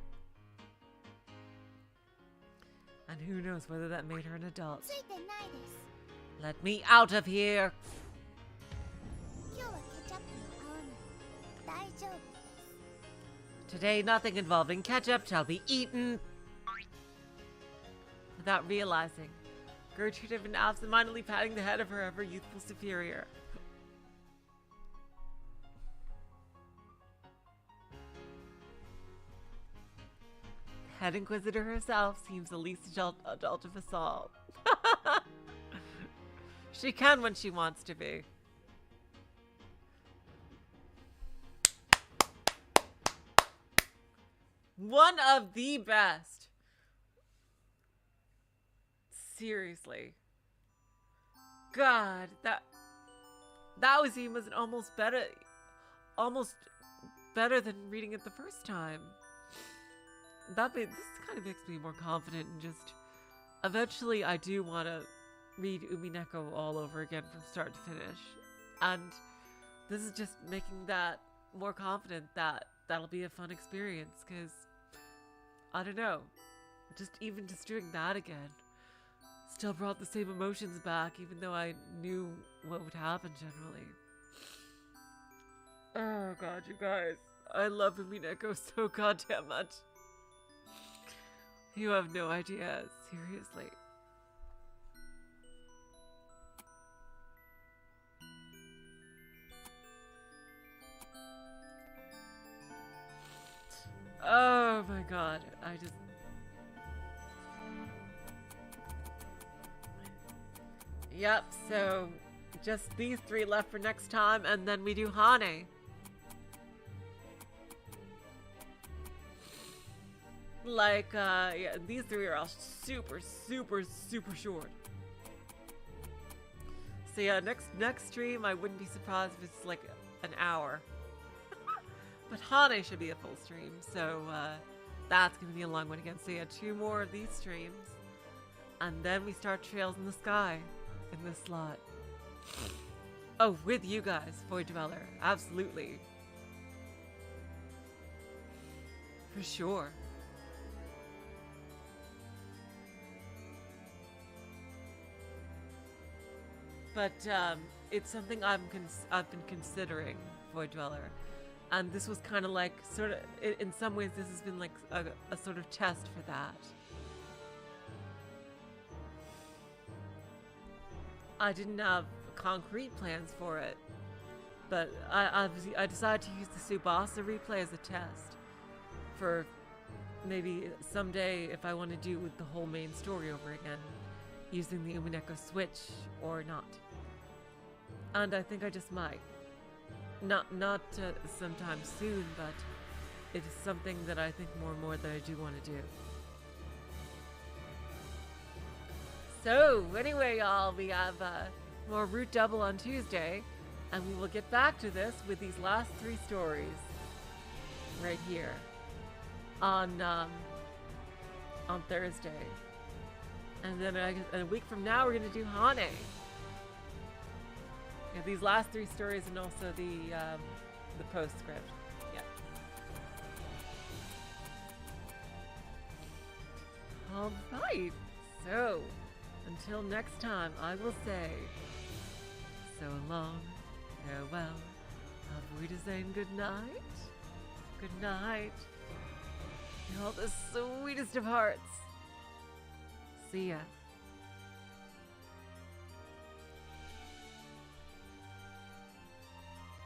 And who knows whether that made her an adult? ついてないです。 Let me out of here! 今日はケチャップも合わない。大丈夫です。 Today, nothing involving ketchup shall be eaten. Without realizing, Gertrude had been absentmindedly patting the head of her ever youthful superior. The head inquisitor herself seems the least adult of us all. She can when she wants to be. One of the best. Seriously. God, that scene was almost better than reading it the first time. This kind of makes me more confident and just eventually I do want to read Umineko all over again from start to finish. And this is just making that more confident that that'll be a fun experience, because I don't know, just doing that again still brought the same emotions back, even though I knew what would happen generally. Oh god, you guys, I love Umineko so goddamn much. You have no idea, seriously. Oh my god, Yep, so just these three left for next time, and then we do Hane. Like, yeah, these three are all super, super, super short. So yeah, next stream, I wouldn't be surprised if it's like an hour. But Hane should be a full stream, so that's going to be a long one again. So yeah, 2 more of these streams. And then we start Trails in the Sky in this slot. Oh, with you guys, Void Dweller. Absolutely. For sure. But it's something I've been considering, Void Dweller. And this was kind of like, sort of, in some ways, this has been like a sort of test for that. I didn't have concrete plans for it, but I decided to use the Tsubasa replay as a test for maybe someday if I want to do with the whole main story over again, using the Umineko Switch or not. And I think I just might. Not sometime soon, but it is something that I think more and more that I do want to do. So, anyway, y'all, we have more Root Double on Tuesday, and we will get back to this with these last 3 stories right here on Thursday. And then a week from now, we're going to do Hane. Yeah, these last 3 stories and also the postscript. Yeah. All right. So, until next time, I will say, so long, farewell, auf Wiedersehen, good night. Good night. You're all the sweetest of hearts. See ya.